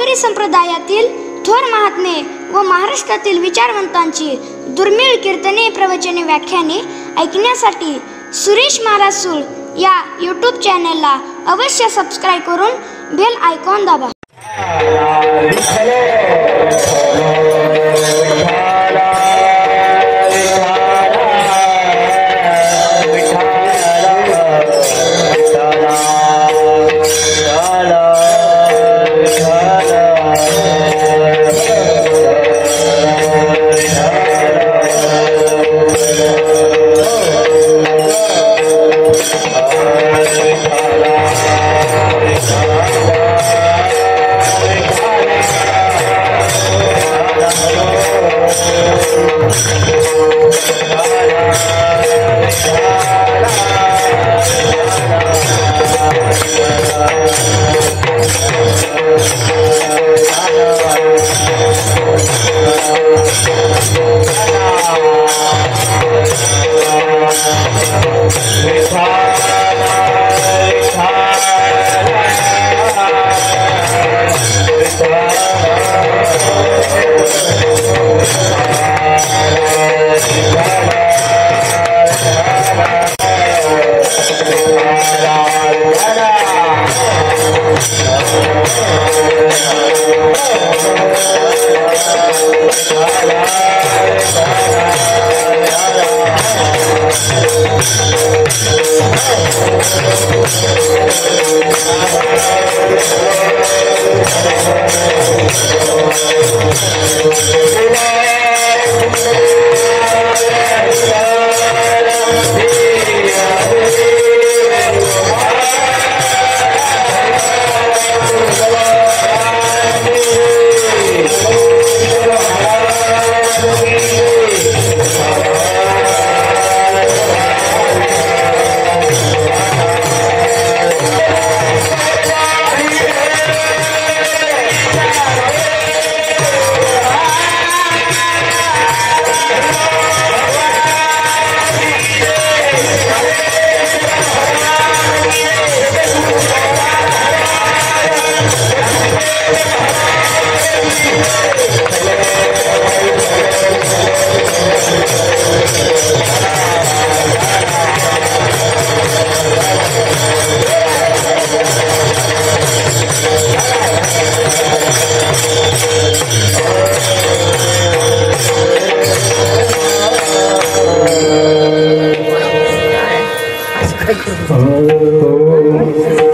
वारकरी संप्रदायातील थोर महात्मे व महाराष्ट्रातील विचारवंतांची दुर्मिळ कीर्तने, प्रवचने, व्याख्याने ऐकण्यासाठी सुरेश महाराज सूळ या यूट्यूब चॅनलला अवश्य सबस्क्राईब करून बेल आयकॉन दाबा.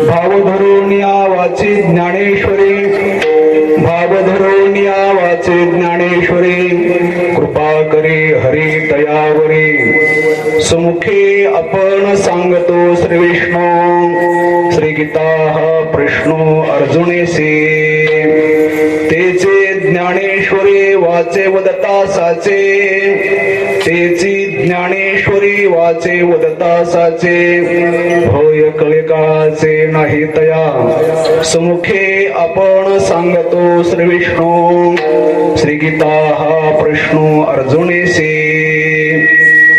भावधरुण्या वाचे ज्ञानेश्वरी, भावधरुण्या वाचे ज्ञानेश्वरी, कृपा करे हरी दयावरी. सुमुखे आपण सांगतो श्री विष्णू, श्री गीता हा प्रश्नो अर्जुनेसी. तेचे ज्ञानेश्वरी वाचे वदता साचे, तेची ज्ञानेश्वरी वाचे वदता साचे. भय कलिकाचे नाही तया, सुमुखे आपण सांगतो श्री विष्णू, श्री गीता हा प्रश्नो अर्जुनेसी.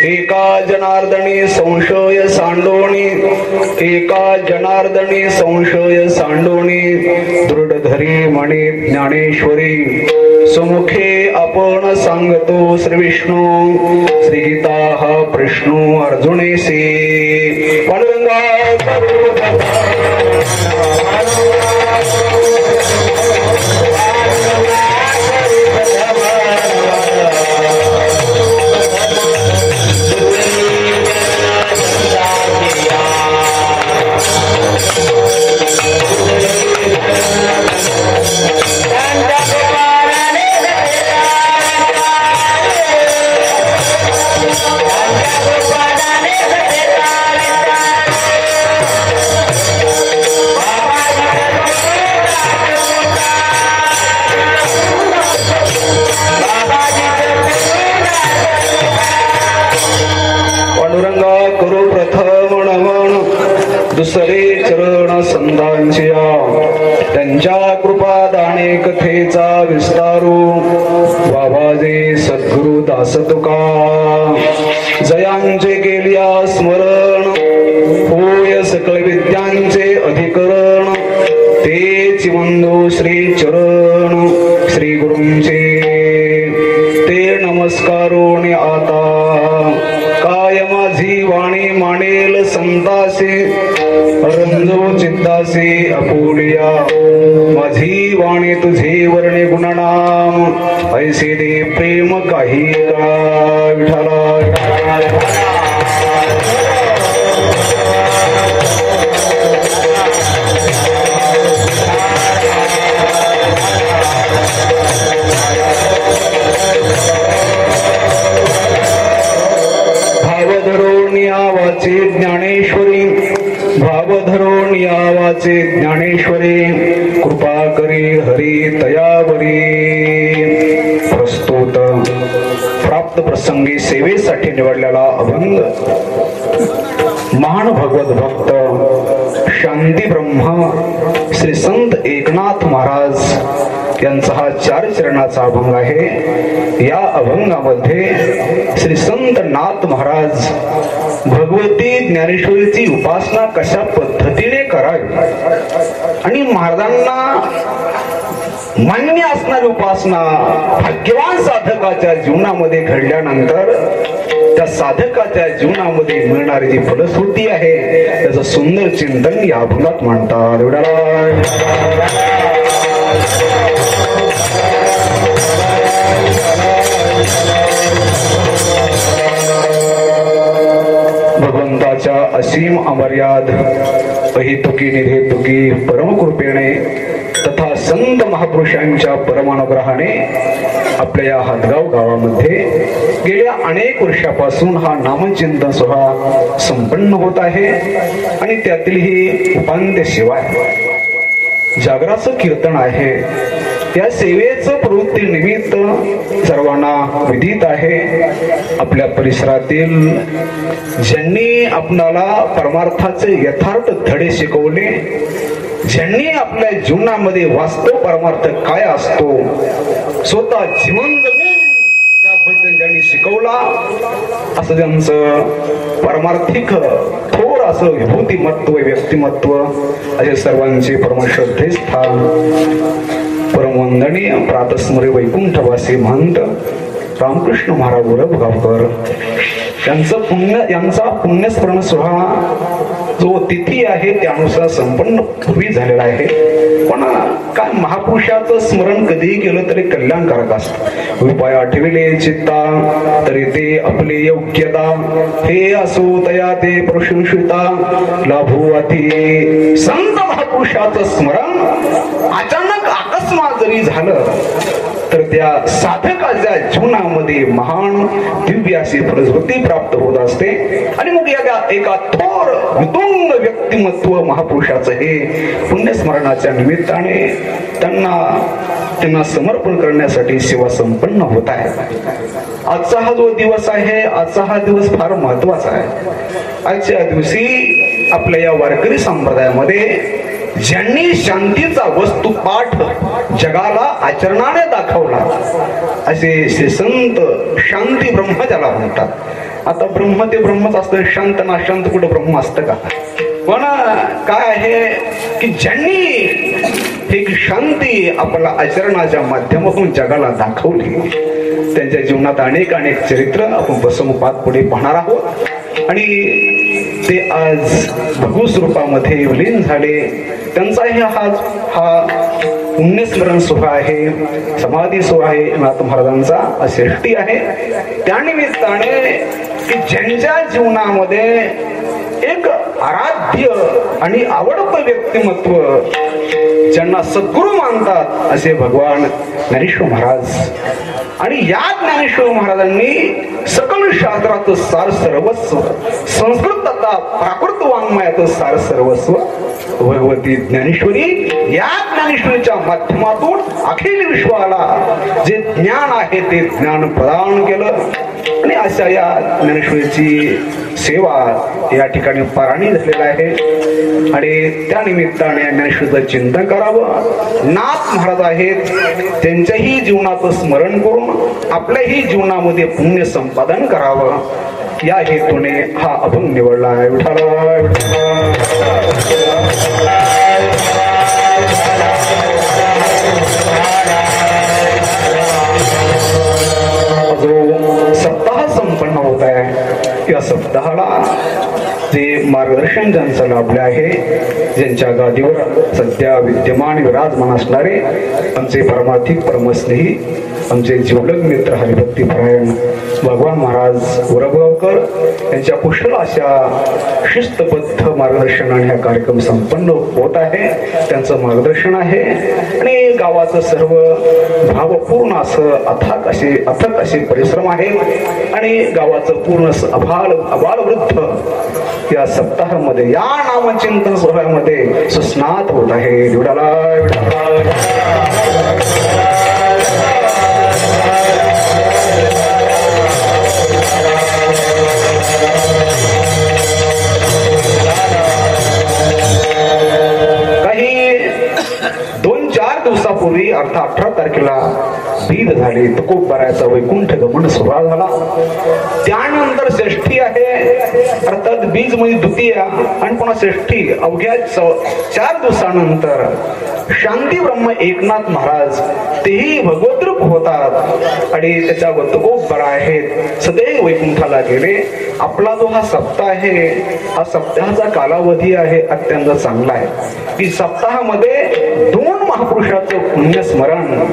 एका जनार्दनी संशय सांडोणी, एका जनार्दनी संशय सांडोणी. दृढ धरी म्हणे ज्ञानेश्वरी, सुमुखे आपण सांगतो श्री विष्णू, श्री गीता हा प्रश्नो अर्जुनेसी. पांडुरंगा दुसरे चरण संदांचिया, त्यांच्या कृपा दाणे कथेचा विस्तारू. बाबाजे सद्गुरु दास तुका, जयांचे केलिया स्मरण. होय सकळ विद्यांचे अधिकरण, तेच बंधू श्री चरण श्री गुरूंचे ते नमस्कारोने आता काय माझी वाणी मानेल संतासे रंजो चित्तासे अपुलिया माझी वाणी तुझे वर्णे गुणनाम ऐसे दे प्रेम काही का विठ्ठला भावधरोनियावाचे ज्ञानेश्वरी भावधरोनियावाचे ज्ञानेश्वरी कृपा करी हरी तयावरी प्रस्तुत प्राप्त प्रसंगी सेवेसाठी निवडलेला अभंग महान भगवत भक्त शांती ब्रह्म श्री संत एकनाथ महाराज यांचा हा 4 चरणाचा अभंग आहे। या अभंगामध्ये श्री संत नाथ महाराज भगवती ज्ञानेश्वरीची उपासना कशा पद्धतीने करावी आणि महाराजांना मान्य असणारी उपासना भाग्यवान साधकाच्या जीवनामध्ये घडल्यानंतर त्या साधकाच्या जीवनामध्ये मिळणारी जी फलश्रुती आहे त्याचं सुंदर चिंतन या अभंगात मांडतात। भगवंताच्या असीम अमर्याद अहितुकी निधेतुकी परमकृपेने तथा संत महापुरुषांच्या परमानुग्रहाने आपल्या या हातगाव गावामध्ये गेल्या अनेक वर्षापासून हा नामचिंतन सोहळा संपन्न होत आहे आणि त्यातील ही उपांत्य सेवा आहे, जागराचं कीर्तन आहे। या सेवेचं प्रवृत्ती निमित्त सर्वांना विदित आहे। आपल्या परिसरातील ज्यांनी आपणाला परमार्थाचे यथार्थ धडे शिकवले, ज्यांनी आपल्या जीवनामध्ये वास्तव परमार्थ काय असतो स्वतः जीवन जगून त्याबद्दल ज्यांनी शिकवला असं ज्यांचं परमार्थिक थोर असं विभूतिमत्व व्यक्तिमत्व असे सर्वांचे परमश्रद्धे स्थान परमवंदनीय प्रातस्मरी वैकुंठवासी महंत रामकृष्ण महाराज उरफ गावकर यांचा पुण्यस्मरण सोहळा जो तिथी आहे त्यानुसार संपन्न पूर्वी झालेला आहे। पण काय महापुरुषाचं स्मरण कधीही केलं तरी कल्याणकारक असतं। उपाय आठविले चित्ता तरी ते आपले योग्यता हे असो तया ते प्रशंसिता लाभो अति संत महापुरुषाचं स्मरण अचानक अकस्मात जरी झालं तर त्या साधकाच्या जीवनामध्ये महान दिव्य अशी फलश्रुती प्राप्त होत असते आणि मग एका थोर वितुंग व्यक्तिमत्व महापुरुषाचं हे पुण्यस्मरणाच्या निमित्ताने त्यांना समर्पण करण्यासाठी सेवा संपन्न होत आहे। आजचा हा जो दिवस आहे, आजचा हा दिवस फार महत्वाचा आहे। आजच्या दिवशी आपल्या या वारकरी संप्रदायामध्ये ज्यांनी शांतीचा वस्तुपाठ जगाला आचरणाने दाखवला असे श्री संत शांती ब्रह्म ज्याला म्हणतात। आता ब्रह्म ते ब्रह्मच असतं, शांत ना शांत कुठं ब्रह्म असतं का? पण काय आहे की ज्यांनी एक शांती आपल्या आचरणाच्या माध्यमातून जगाला दाखवली त्यांच्या जीवनात अनेक चरित्र आपण बसमुपात पुढे पाहणार आहोत आणि ते आज भगवत रूपामध्ये विलीन झाले। त्यांचाही हा पुण्यस्मरण सोहळा आहे, समाधी सोहळा आहे, नाथ महाराजांचा श्रेष्ठी आहे। त्यानिमित्ताने की ज्यांच्या जीवनामध्ये एक आराध्य आणि आवडतं व्यक्तिमत्व ज्यांना सद्गुरू मानतात असे भगवान ज्ञानेश्वर महाराज आणि या ज्ञानेश्वर महाराजांनी सकल शास्त्राचं सार सर्वस्व संस्कृत तथा प्राकृत वाङ्मयाचं सार सर्वस्व भगवती ज्ञानेश्वरी या ज्ञानेश्वरीच्या माध्यमातून अखिल विश्वाला जे ज्ञान आहे ते ज्ञान प्रदान केलं आणि अशा या ज्ञानेश्वरीची सेवा या ठिकाणी पारायणी झालेला आहे आणि त्या निमित्ताने ज्ञानेश्वरीचं चिंतन करावं। नाथ महाराज आहेत त्यांच्याही जीवनाचं स्मरण करून आपल्याही जीवनामध्ये पुण्य संपादन करावं या हेतूने हा अभंग निवडला आहे। विठ्ठला जे मार्गदर्शन ज्यांचं लाभले आहे, ज्यांच्या गादीवर सध्या विद्यमान विराजमान असणारे आमचे परमार्थिक परमस्नेही आमचे जिवलग मित्र हरिभक्तीपरायण भगवान महाराज उरबगावकर यांच्या कुशल अशा शिस्तबद्ध मार्गदर्शनाने हा कार्यक्रम संपन्न होत आहे. त्यांचं मार्गदर्शन आहे आणि गावाचं सर्व भावपूर्ण असं अथक असे परिश्रम आहेत आणि गावाचं पूर्ण अबालवृद्ध या सप्ताहामध्ये या नामचिंतन सोहळ्यामध्ये सुस्नात होत आहे. दिवसापूर्वी अर्थात 18 तारखेला बीद झाली, तुकोबाराचा वैकुंठ गमन सोहळा झाला. त्यानंतर षष्ठी आहे, अर्थात बीज म्हणजे द्वितीय आणि पुन्हा षष्ठी. अवघ्या 4 दिवसानंतर शांती ब्रह्म एकनाथ महाराज तेही भगवद्रूप होतात आणि त्याच्यावर तुकोबारा आहेत, सदैव वैकुंठाला गेले. आपला जो हा सप्ताह आहे, हा सप्ताहाचा कालावधी आहे अत्यंत चांगला आहे की सप्ताहामध्ये 2 महापुरुषाचं पुण्यस्मरण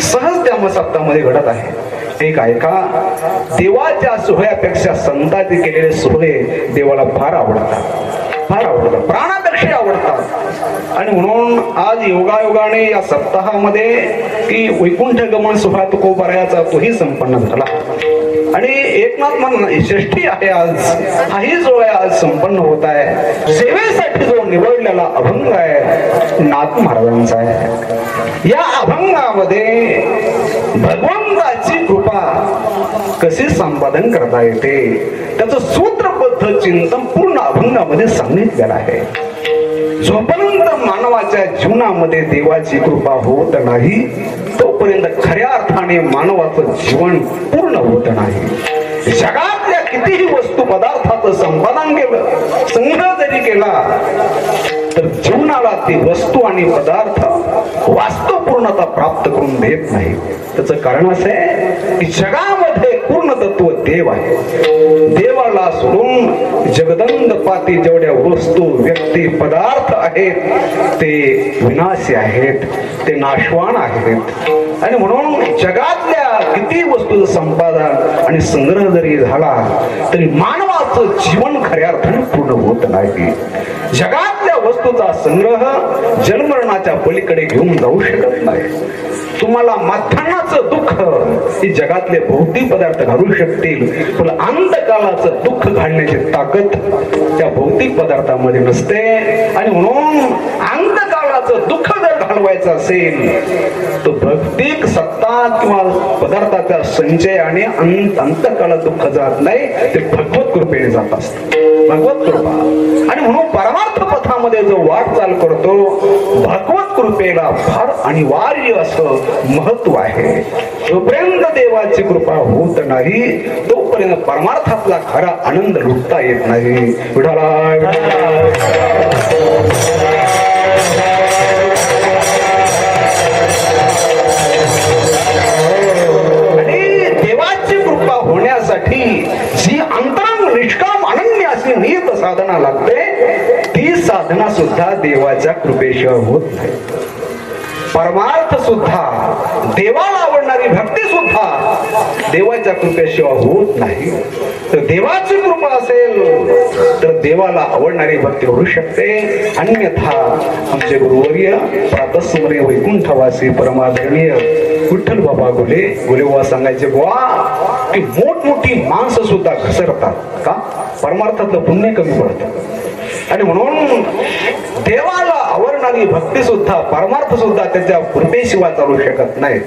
सहज त्या सप्ताहामध्ये घडत आहे. एक ऐका, देवाच्या सोहळ्यापेक्षा संतांनी केलेले सोहळे देवाला फार आवडतात, प्राणापेक्षा आवडतात. आणि म्हणून आज योगायोगाने या सप्ताहामध्ये की वैकुंठ गमन सोहळा तुकोबाराचा तोही संपन्न झाला आणि एकनाथ षष्ठी आहे आज, हाही सोहळा आज संपन्न होत आहे. सेवेसाठी जो निवडलेला अभंग आहे नाथ महाराजांचा आहे. या अभंगामध्ये भगवंताची कृपा कशी संपादन करता येते त्याचं सूत्रबद्ध चिंतन पूर्ण अभंगामध्ये सांगितलेलं आहे. जोपर्यंत मानवाच्या जीवनामध्ये देवाची कृपा होत नाही तोपर्यंत खऱ्या अर्थाने मानवाचं जीवन पूर्ण होत नाही. जगातल्या कितीही वस्तू पदार्थाचं संपादन केलं, संग्रह जरी केला तर जीवनाला ती वस्तू आणि पदार्थ वास्तव पूर्णता प्राप्त करून देत नाही. त्याचं कारण असं आहे की जगामध्ये पूर्ण तत्व देव आहे. देवाला सोडून जगदंड पाती जेवढ्या वस्तू व्यक्ती पदार्थ आहेत ते विनाशी आहेत, ते नाशवान आहेत. आणि म्हणून जगातल्या किती वस्तूचं संपादन आणि संग्रह जरी झाला तरी मानवाचं जीवन खऱ्या अर्थाने पूर्ण होत नाही. जगातल्या वस्तूचा संग्रह जन्मरणाच्या पलीकडे घेऊन जाऊ शकत नाही. तुम्हाला माथानाचं दुःख ही जगातले भौतिक पदार्थ घालू शकतील, पण अंतकालाचं दुःख घालण्याची ताकद त्या भौतिक पदार्थामध्ये नसते. आणि म्हणून अंतकालाचं दुःख जर घालवायचं असेल तर भौतिक सत्ता किंवा पदार्थाचा संचय आणि अंतकाला दुःख जात नाही, ते भगवत कृपेने जात असत, भगवत कृपा. आणि म्हणून परमार्थ पथामध्ये जो वाटचाल करतो भगवत कृपेला फार अनिवार्य असं महत्व आहे. जोपर्यंत देवाची कृपा होत नाही तोपर्यंत परमार्थातला खरा आनंद लुटता येत नाही. आणि देवाची कृपा होण्यासाठी जी अंतरंग निष्काम अनन्य अशी नियत साधना लागते ती साधना सुद्धा देवाच्या कृपेशिवाय होत नाही. परमार्थ सुद्धा, देवाला आवडणारी भक्ती सुद्धा देवाच्या कृपेशिवाय होत नाही. तर देवाची कृपा असेल तर देवाला आवडणारी भक्ती होऊ शकते. अन्यथा आमचे गुरुवर्य प्रातस्मरी वैकुंठवासी परमादरणीय विठ्ठल बाबा गोलेबा सांगायचे बुवा की मोठमोठी माणसं सुद्धा घसरतात का, परमार्थातलं पुण्य कमी पडतं. आणि म्हणून देवाला आवडणारी भक्ती सुद्धा, परमार्थ सुद्धा त्याच्या कृपेशिवाय चालू शकत नाही.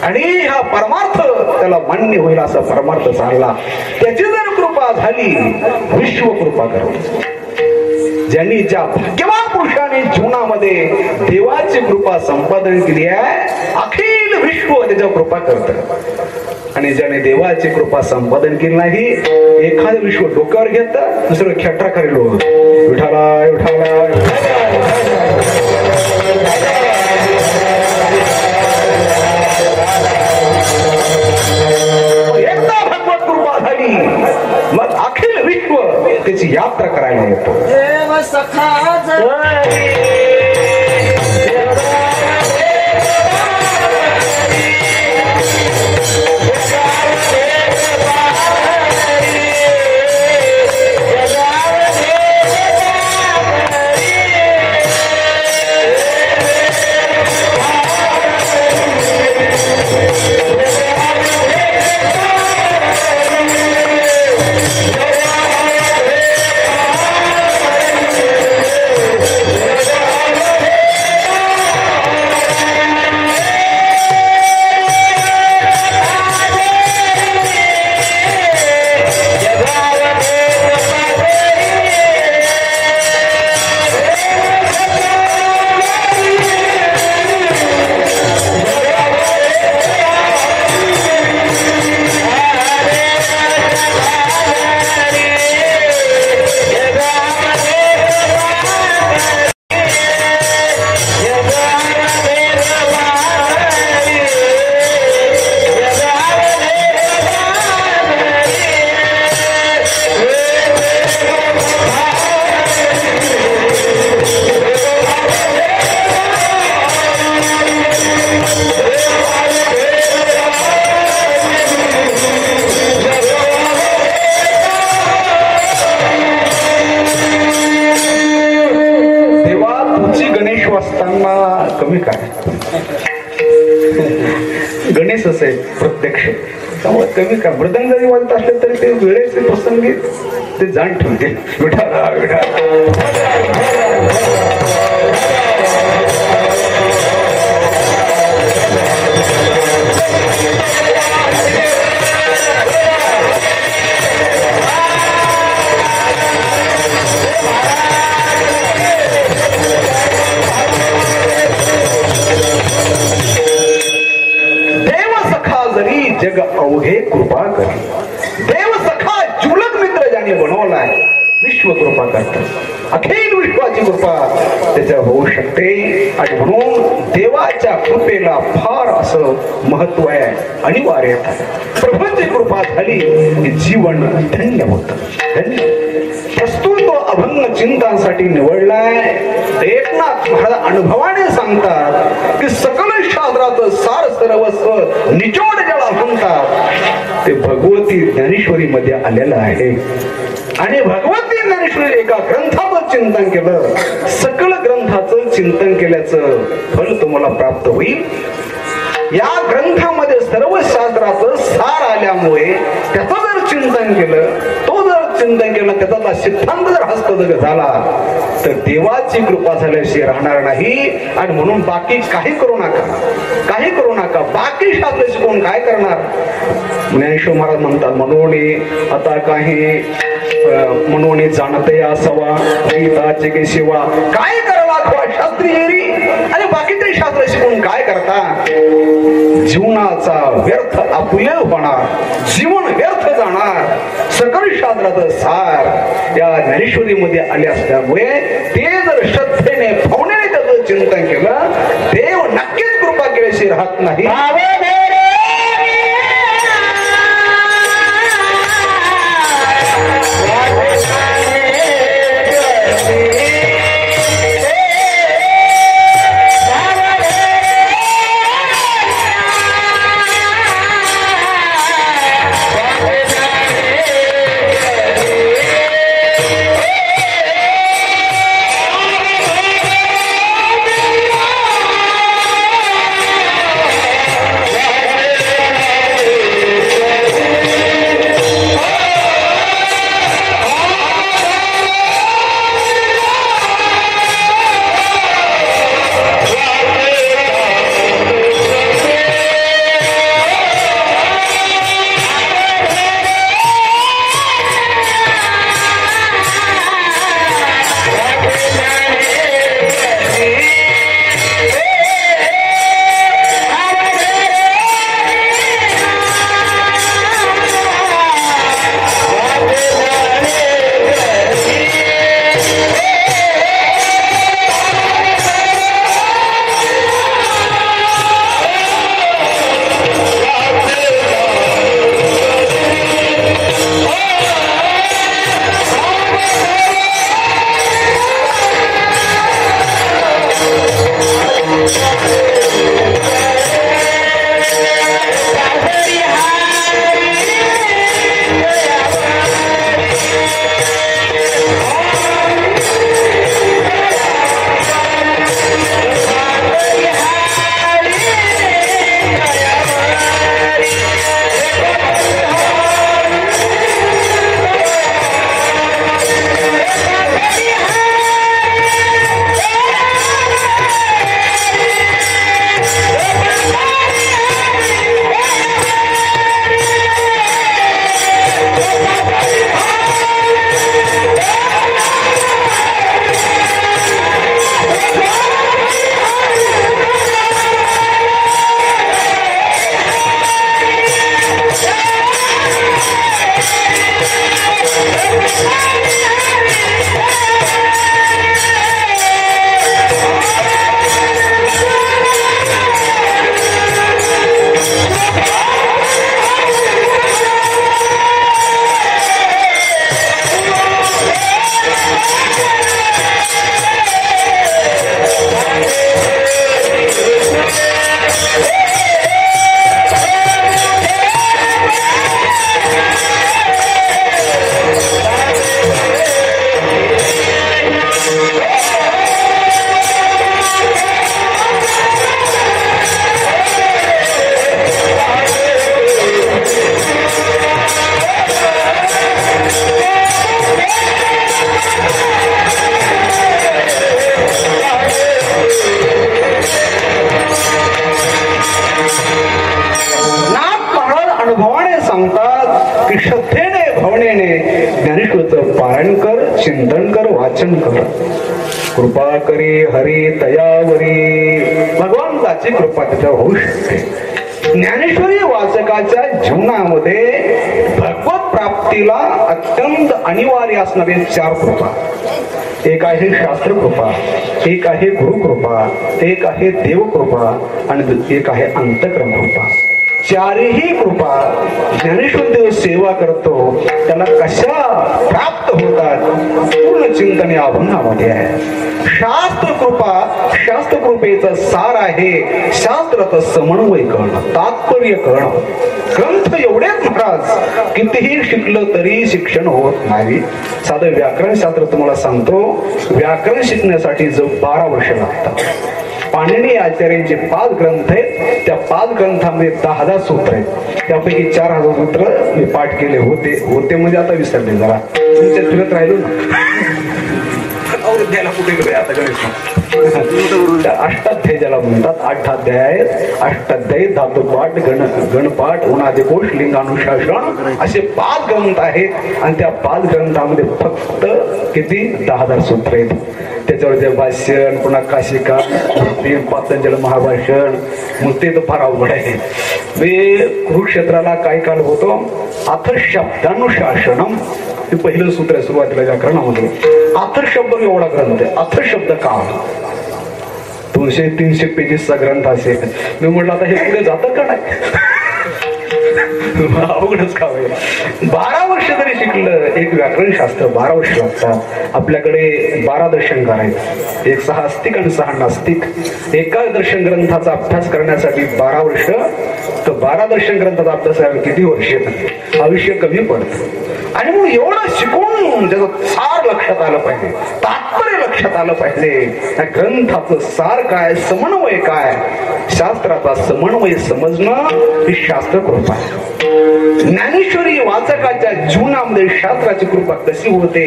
आणि हा परमार्थ त्याला मान्य होईल असा परमार्थ चालला, त्याची जर कृपा झाली विश्व कृपा करते. ज्यांनी ज्या भाग्यवान पुरुषाने जीवनामध्ये देवाची कृपा संपादन केली आहे अखिल विश्व त्याच्या कृपा करत. आणि ज्याने देवाची कृपा संपादन केली नाही एखादं विश्व डोक्यावर घेत दुसरं खेटरा करेल विठाला विठाला. एकदा भगवत कृपा झाली मग अखिल विश्व कमी काय गणेशच आहे प्रत्यक्ष, त्यामुळे कमी काय मृदंग जरी वाजत असले तरी ते वेळेचे प्रसंगी ते जाण ठेवते. विठाला जग अवघे कृपा करी. देव सखा जुलक मित्र ज्याने बनवलाय विश्व कृपा करतात. अखिल विश्वाची कृपा त्याच्या होऊ शकते. आणि म्हणून देवाच्या कृपेला फार असं महत्व आहे, अनिवार्य आहे. प्रभूची कृपा झाली की जीवन धन्य होत. धन्य प्रस्तुत तो अभंग चिंतांसाठी निवडलाय. एकनाथ महाराज अनुभवाने सांगतात की सकल शास्त्राचं सार सर्वस्व निचोड ज्याला म्हणतात ते भगवती ज्ञानेश्वरी मध्ये आलेलं आहे. आणि भगवती ज्ञानेश्वरी एका ग्रंथाचं चिंतन केलं, सकल ग्रंथाचं चिंतन केल्याचं फल तुम्हाला प्राप्त होईल. या ग्रंथामध्ये सर्व शास्त्राचं सार आल्यामुळे त्याचं जर चिंतन केलं, तो जर चिंतन केलं, त्याचा सिद्धांत जर हस्तगत झाला तर देवाची कृपा झाल्याशिवाय राहणार नाही. आणि म्हणून बाकी काही करू नका, काही करू नका. बाकी शास्त्र शिकवून काय करणार? ज्ञानेश्वर महाराज म्हणतात मनोनी आता काही मनोनी जाणते असावा गीताचे के शिवा काय करावा खवा शास्त्री एरी. अरे बाकी तरी शास्त्र शिकून काय करता? जीवनाचा व्यर्थ आपुले होणार, जीवन व्यर्थ जाणार. सकल शास्त्राचं सार या ज्ञानेश्वरीमध्ये आले असल्यामुळे ते जर श्रद्धेने भावनेने त्याचं चिंतन केलं, देव नक्कीच कृपा केल्याशिवाय राहत नाही. आणि श्रद्धेने भावनेने ज्ञानेश्वरीचं पारायण कर, चिंतन कर, वाचन कर. कृपा करी हरी तयावरी, भगवंताची कृपा त्याच्यावर होऊ शकते. ज्ञानेश्वरी वाचकाच्या जीवनामध्ये भगवत प्राप्तीला अत्यंत अनिवार्य असणारे 4 कृपा. एक आहे शास्त्र कृपा, एक आहे गुरुकृपा, एक आहे देवकृपा आणि एक आहे अंतःकरण कृपा. 4ही कृपा ज्ञानेश्वर देव सेवा करतो त्याला कशा प्राप्त होतात पूर्ण चिंतन या अभंगामध्ये आहे. शास्त्र कृपा, शास्त्र कृपेचा सार आहे शास्त्राचा समन्वय करणं, तात्पर्य करणं. ग्रंथ एवढेच महाराज कितीही शिकलं तरी शिक्षण होत नाही. साधं व्याकरण शास्त्र तुम्हाला सांगतो, व्याकरण शिकण्यासाठी जो 12 वर्ष लागतात. पाणिनी आचार्यांचे 5 ग्रंथ आहेत, त्या 5 ग्रंथामध्ये 10,000 सूत्र आहेत. त्यापैकी 4,000 सूत्र मी पाठ केले होते म्हणजे आता विसरले जरा, तुमच्या फिरत राहिलो ना. अवृद्ध्याला कुठे गेले आता गणेश. अष्टाध्याय ज्याला म्हणतात, 8 अध्याय आहेत. अष्टाध्यायी, धातुपाठ, गणपाठ, उनादिकोश, लिंगानुशासन असे 5 ग्रंथ आहेत आणि त्या 5 ग्रंथामध्ये फक्त किती 10,000 सूत्र आहेत. त्याच्यावर जे भाष्यण, पुन्हा काशिका, पातंजल महाभाषण, मग ते तर फार अवघड आहे. मी कुरुक्षेत्राला काही काळ होतो. अथ शब्दानुशासनम हे पहिलं सूत्र आहे सुरुवातीला व्याकरणामध्ये. अथ शब्द एवढा ग्रंथ आहे. अथ शब्द का 200-300 पेजेसचा ग्रंथ असेल. मी म्हटलं आता हे पुढे जातं का नाही, अवघडच का होईल. 12 वर्ष जरी शिकलं एक व्याकरण शास्त्र 12 वर्ष लागतात. आपल्याकडे 12 दर्शनकार आहेत, एक 6 आस्तिक आणि 6 नास्तिक. एका दर्शन ग्रंथाचा अभ्यास करण्यासाठी 12 वर्ष, तर 12 दर्शन ग्रंथाचा अभ्यास करायला किती वर्ष येतात, आयुष्य कमी पडतं. आणि मग एवढं शिकून त्याचं सार लक्षात आलं पाहिजे, तात्पर्य लक्षात आलं पाहिजे. त्या ग्रंथाचं सार काय, समन्वय काय, शास्त्राचा समन्वय समजणं ही शास्त्र कृपा आहे. ज्ञानेश्वरी वाचकाच्या जीवनामध्ये शास्त्राची कृपा कशी होते,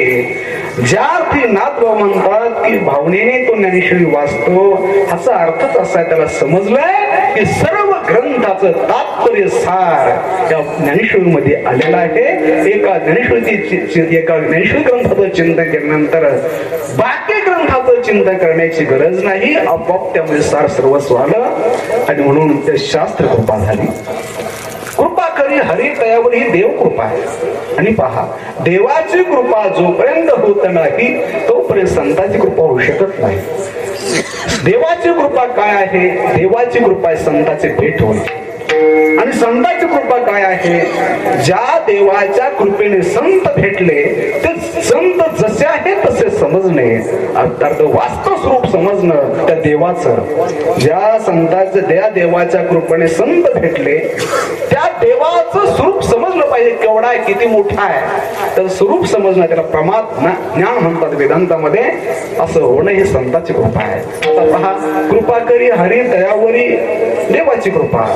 ज्या अर्थी नाथबाबा म्हणतात की भावनेने तो ज्ञानेश्वरी वाचतो, ह्याचा अर्थच असा आहे, त्याला समजलंय की सर्व ग्रंथाचं तात्पर्य सार या ज्ञानेश्वरीमध्ये आलेला आहे. एका ज्ञानेश्वरी ग्रंथाचं चिंतन केल्यानंतर बाकी ग्रंथाचं चिंतन करण्याची गरज नाही, आपोआप त्यामध्ये सार सर्वस्व आलं आणि म्हणून ते शास्त्र कृपा झाली. कृपा करी हरी तयावर ही देव कृपा आहे. आणि पहा, देवाची कृपा जोपर्यंत होत नाही तोपर्यंत संतांची कृपा होऊ शकत नाही. देवाची कृपा काय आहे, देवाची कृपा आहे संतांचे भेट होणे. आणि संतांची कृपा काय आहे, ज्या देवाच्या कृपेने संत भेटले ते संत जसे आहे तसे समजणे, अर्थात वास्तव स्वरूप समजणं त्या देवाचं. ज्या संतांच्या त्या देवाच्या कृपेने संत भेटले त्या देवाचं स्वरूप समजलं पाहिजे, केवढा आहे, किती मोठा आहे, तर स्वरूप समजणं त्याला प्रमाद ज्ञान म्हणतात वेदांतामध्ये. असं होणं ही संतांची कृपा आहे. आता पहा, कृपा करी हरी दयावरी देवाची कृपा,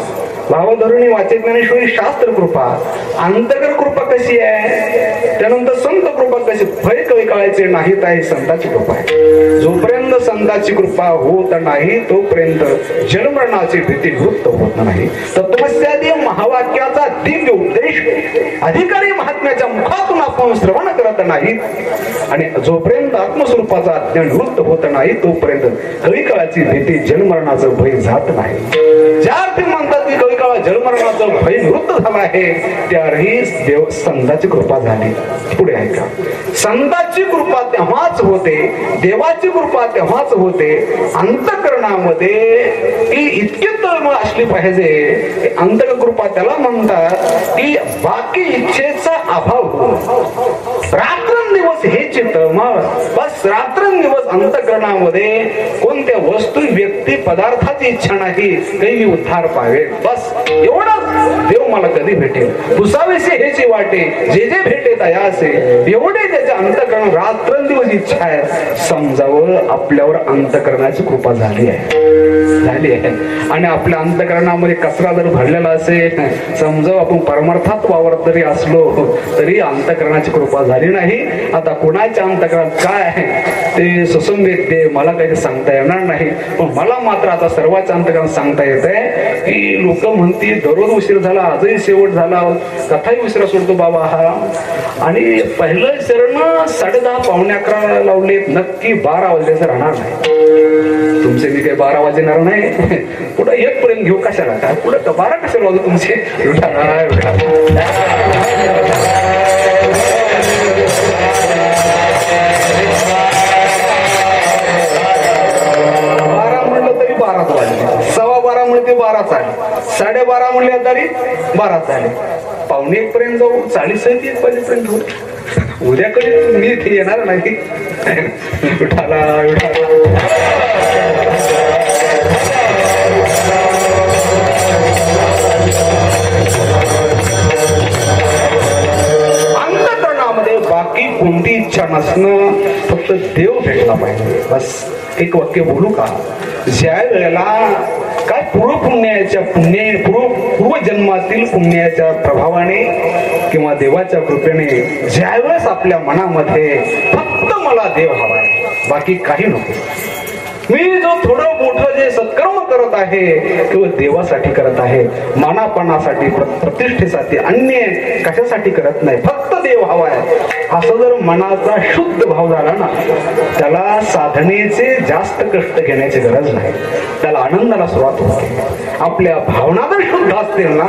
भावधरुणी वाचे ज्ञानेश्वरी शास्त्र कृपा, अंतर्गत कृपा कशी आहे, त्यानंतर संत कृपा कशी, भय कवी काळायचे नाही आहे संतांची कृपा आहे. जोपर्यंत संतांची कृपा होत नाही तोपर्यंत जन्मरणाची भीती वृत्त होत नाही. तत्वस्यादी महावाक्याचा दिव्य उपदेश अधिकारी महात्म्याच्या मुखातून आपण श्रवण करत नाही आणि जोपर्यंत आत्मस्वरूपाचा अज्ञान वृत्त होत नाही तोपर्यंत कवी काळाची भीती जन्मरणाचं भय जात नाही. ज्या अर्थी म्हणतात की कवी काळात जन्मरणाचं भय निवृत्त झाला आहे त्यावेळी देव संतांची कृपा झाली. पुढे ऐका, संतांची कृपा तेव्हाच होते, देवाची कृपा तेव्हाच होते अंतःकरणामध्ये की इतकी तळमळ असली पाहिजे. अंतःकरण कृपा त्याला म्हणतात की बाकी इच्छेचा अभाव हो, रात्रंदिवस हे तळमळ, बस रात्रंदिवस अंतःकरणामध्ये कोणत्या वस्तू व्यक्ती पदार्थाची इच्छा नाही, काही उद्धार पावे, बस एवढंच देव मला कधी भेटेल, पुसावेसे हेची वाटे, जे जे भेटे तयासे, एवढे त्याच्या अंतःकरण रात्रंदिवस इच्छा आहे. समजावं आपल्यावर अंतःकरणाची कृपा झाली आहे. आणि आपल्या अंतःकरणामध्ये कचरा जर भरलेला असेल, समजावं आपण परमार्थात वावरत जरी असलो तरी अंतःकरणाची कृपा झाली नाही. आता कुणाच्या अंतःकरणात पाहुण्याकरात काय आहे ते सुसंगीत ते मला काही सांगता येणार नाही, पण मला मात्र आता सर्वांच्या अंतकरण सांगता येत आहे की लोक म्हणतील दररोज उशीर झाला, आजही शेवट झाला, कथाही उशिरा सोडतो बाबा हा. आणि पहिलं शरण 10:30 पावणे 11 लावले, नक्की 12 वाजल्याचं राहणार नाही तुमचे. मी काही 12 वाजणार नाही, पुढं 1 पर्यंत घेऊ कशाला, काय पुढं 12 कशाला वाजू तुमचे. 12 म्हणलं तरी 12च वाजले, 12:15 म्हणले ते 12 झाले, 12:30 म्हणले तरी 12 झाले, पावणे 1 पर्यंत जाऊ, 40-1 वाजेपर्यंत होऊ. उद्याकडे मी इथे येणार नाही. विठाला अंतःकरणामध्ये बाकी कोणती इच्छा नसणं, फक्त देव भेटला पाहिजे बस. एक वाक्य बोलू का? ज्या वेळेला काय पूर्वजन्मातील पुण्याच्या प्रभावाने किंवा देवाच्या कृपेने ज्यावेळेस आपल्या मनामध्ये फक्त मला देव हवाय, बाकी काही नको, मी जो थोडं मोठं जे सत्कर्म करत आहे किंवा देवासाठी करत आहे, मानापणासाठी प्रतिष्ठेसाठी अन्य कशासाठी करत नाही, फक्त देव हवाय, असं जर मनाचा शुद्ध भाव झाला ना, त्याला साधनेचे जास्त कष्ट घेण्याची गरज नाही, त्याला आनंदाला सुरुवात होते. आपल्या भावना जर शुद्ध असतील ना,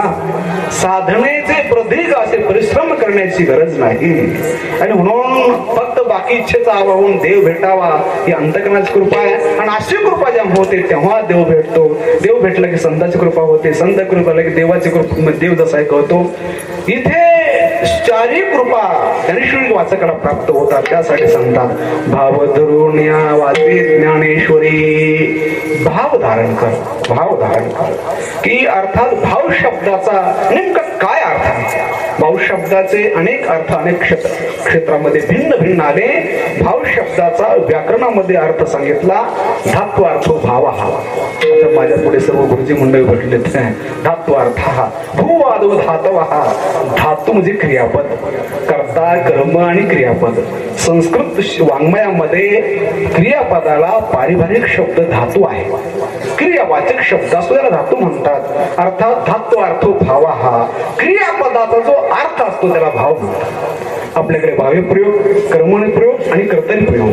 साधनेचे प्रदीर्घ असे परिश्रम करण्याची गरज नाही. आणि म्हणून फक्त बाकी इच्छेचा अभाव होऊन देव भेटावा ही अंतःकरणाची कृपा आहे. आणि अशी कृपा जेव्हा होते तेव्हा देव भेटतो. देव भेटला की संतांची कृपा होते, संत कृपा की देवाची कृपा, देव जसा कळतो. इथे चारी कृपा ज्ञानेश्वरी वाचकाला प्राप्त होतात. त्यासाठी सांगतात भाव धरून या वाचे ज्ञानेश्वरी, भाव धारण कर, भाव धारण कर. की अर्थात भाव शब्दाचा नेमकं काय अर्थ आहे? भाव शब्दाचे अनेक अर्थ अनेक क्षेत्रामध्ये भिन्न भिन्न आले. भाव शब्दाचा व्याकरणामध्ये अर्थ सांगितला धात्वार्थ भाव हा. आता माझ्या पुढे सर्व गुरुजी मंडळी भेटले. धात्वार्थ हा भूवादो धातव हा. धातू म्हणजे क्रियापद, कर्ता कर्म आणि क्रियापद. संस्कृत वाङ्मयामध्ये क्रियापदाला पारिभाषिक शब्द धातू आहे, क्रियावाचक शब्द असतो त्याला धातू म्हणतात. अर्थात धात्वार्थ भाव हा, क्रियापदाचा जो अर्थ असतो त्याला भाव म्हणतात. आपल्याकडे भावे प्रयोग, कर्मणी प्रयोग आणि कर्तरी प्रयोग.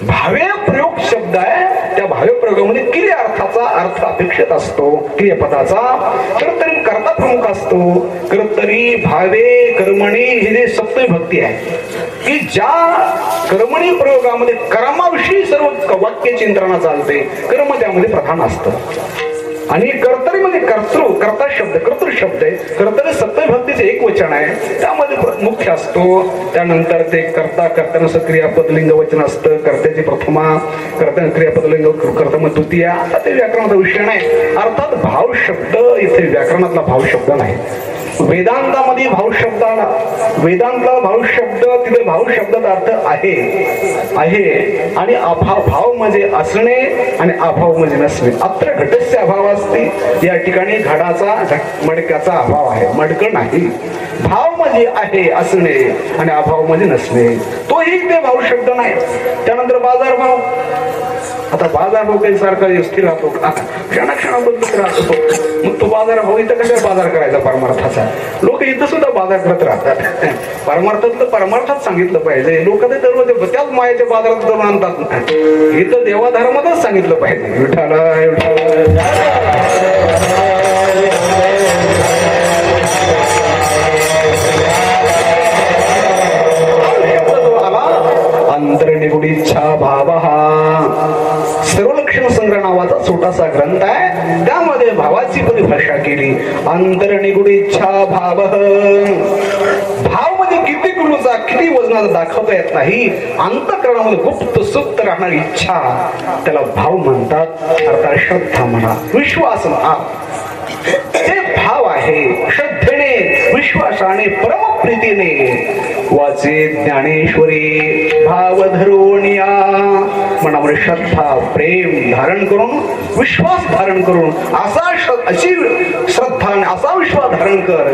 भावे प्रयोग शब्द आहे, त्या भावे प्रयोगामध्ये क्रिया अर्थाचा अर्थ अपेक्षित असतो क्रियापदाचा. कर्तरी कर्ता प्रमुख असतो. कर्तरी भावे कर्मणी हे जे सप्तविभक्ती आहे की ज्या कर्मणी प्रयोगामध्ये कर्माविषयी सर्व वाक्य चिंतना चालते, कर्म त्यामध्ये प्रधान असतं. आणि कर्तरी म्हणजे कर्ता शब्द, कर्तृ शब्द आहे. कर्तरी सप्तविभक्तीचे एक वचन आहे, त्यामध्ये मुख्य असतो. त्यानंतर ते कर्ता, कर्त्यानुसार क्रियापद लिंग वचन असतं. कर्त्याची प्रथमा, कर्त्या क्रियापद लिंग कर्तम द्वितीया. आता ते व्याकरणाचा विषय नाही. अर्थात भाव शब्द इथे व्याकरणातला भाव शब्द नाही. वेदांतामध्ये भाव शब्द आला, वेदांतला भाव शब्द, तिथे भाव शब्दाचा अर्थ आहे आणि अभाव. भाव म्हणजे असणे आणि अभाव म्हणजे नसणे. अत्र घटस्य अभाव असते. या ठिकाणी घडाचा मडक्याचा अभाव आहे, मडकं नाही. भाव म्हणजे आहे असणे आणि अभाव म्हणजे नसणे, तोही ते भाव शब्द नाही. त्यानंतर बाजार भाव. आता बाजार भाव काही सारखा स्थिर राहतो का? क्षणाक्षणा बदलत राहतो. मग तो बाजार भाव इथं कशाला बाजार करायचा परमार्थाचा? लोक इथं सुद्धा बाजार करत राहतात. परमार्थातलं परमार्थात सांगितलं पाहिजे. लोक ते दररोज त्याच मायाच्या बाजारात जाऊन आणतात. इथं देवाधर्मातच सांगितलं पाहिजे. विठाला अंतर्निगुडीच्छा भाव हा सर्वलक्षण संग्रह नावाचा छोटासा ग्रंथ आहे. त्यामध्ये भावाची परिभाषा केली. अंतर्निगुडीच्छा भाव. भाव म्हणजे किती किलोचा, किती वजनाचा दाखवता येत नाही. अंतःकरणामध्ये गुप्त सुप्त राहणारी इच्छा त्याला भाव म्हणतात. अर्थात श्रद्धा म्हणा, विश्वास म्हणा, ते भाव आहे. श्रद्धेने, विश्वासाने, परमप्रीतीने वाचे ज्ञानेश्वरी भाव धरून या. मनामध्ये श्रद्धा, प्रेम धारण करून, विश्वास धारण करून, अशी श्रद्धा आणि असा विश्वास धारण कर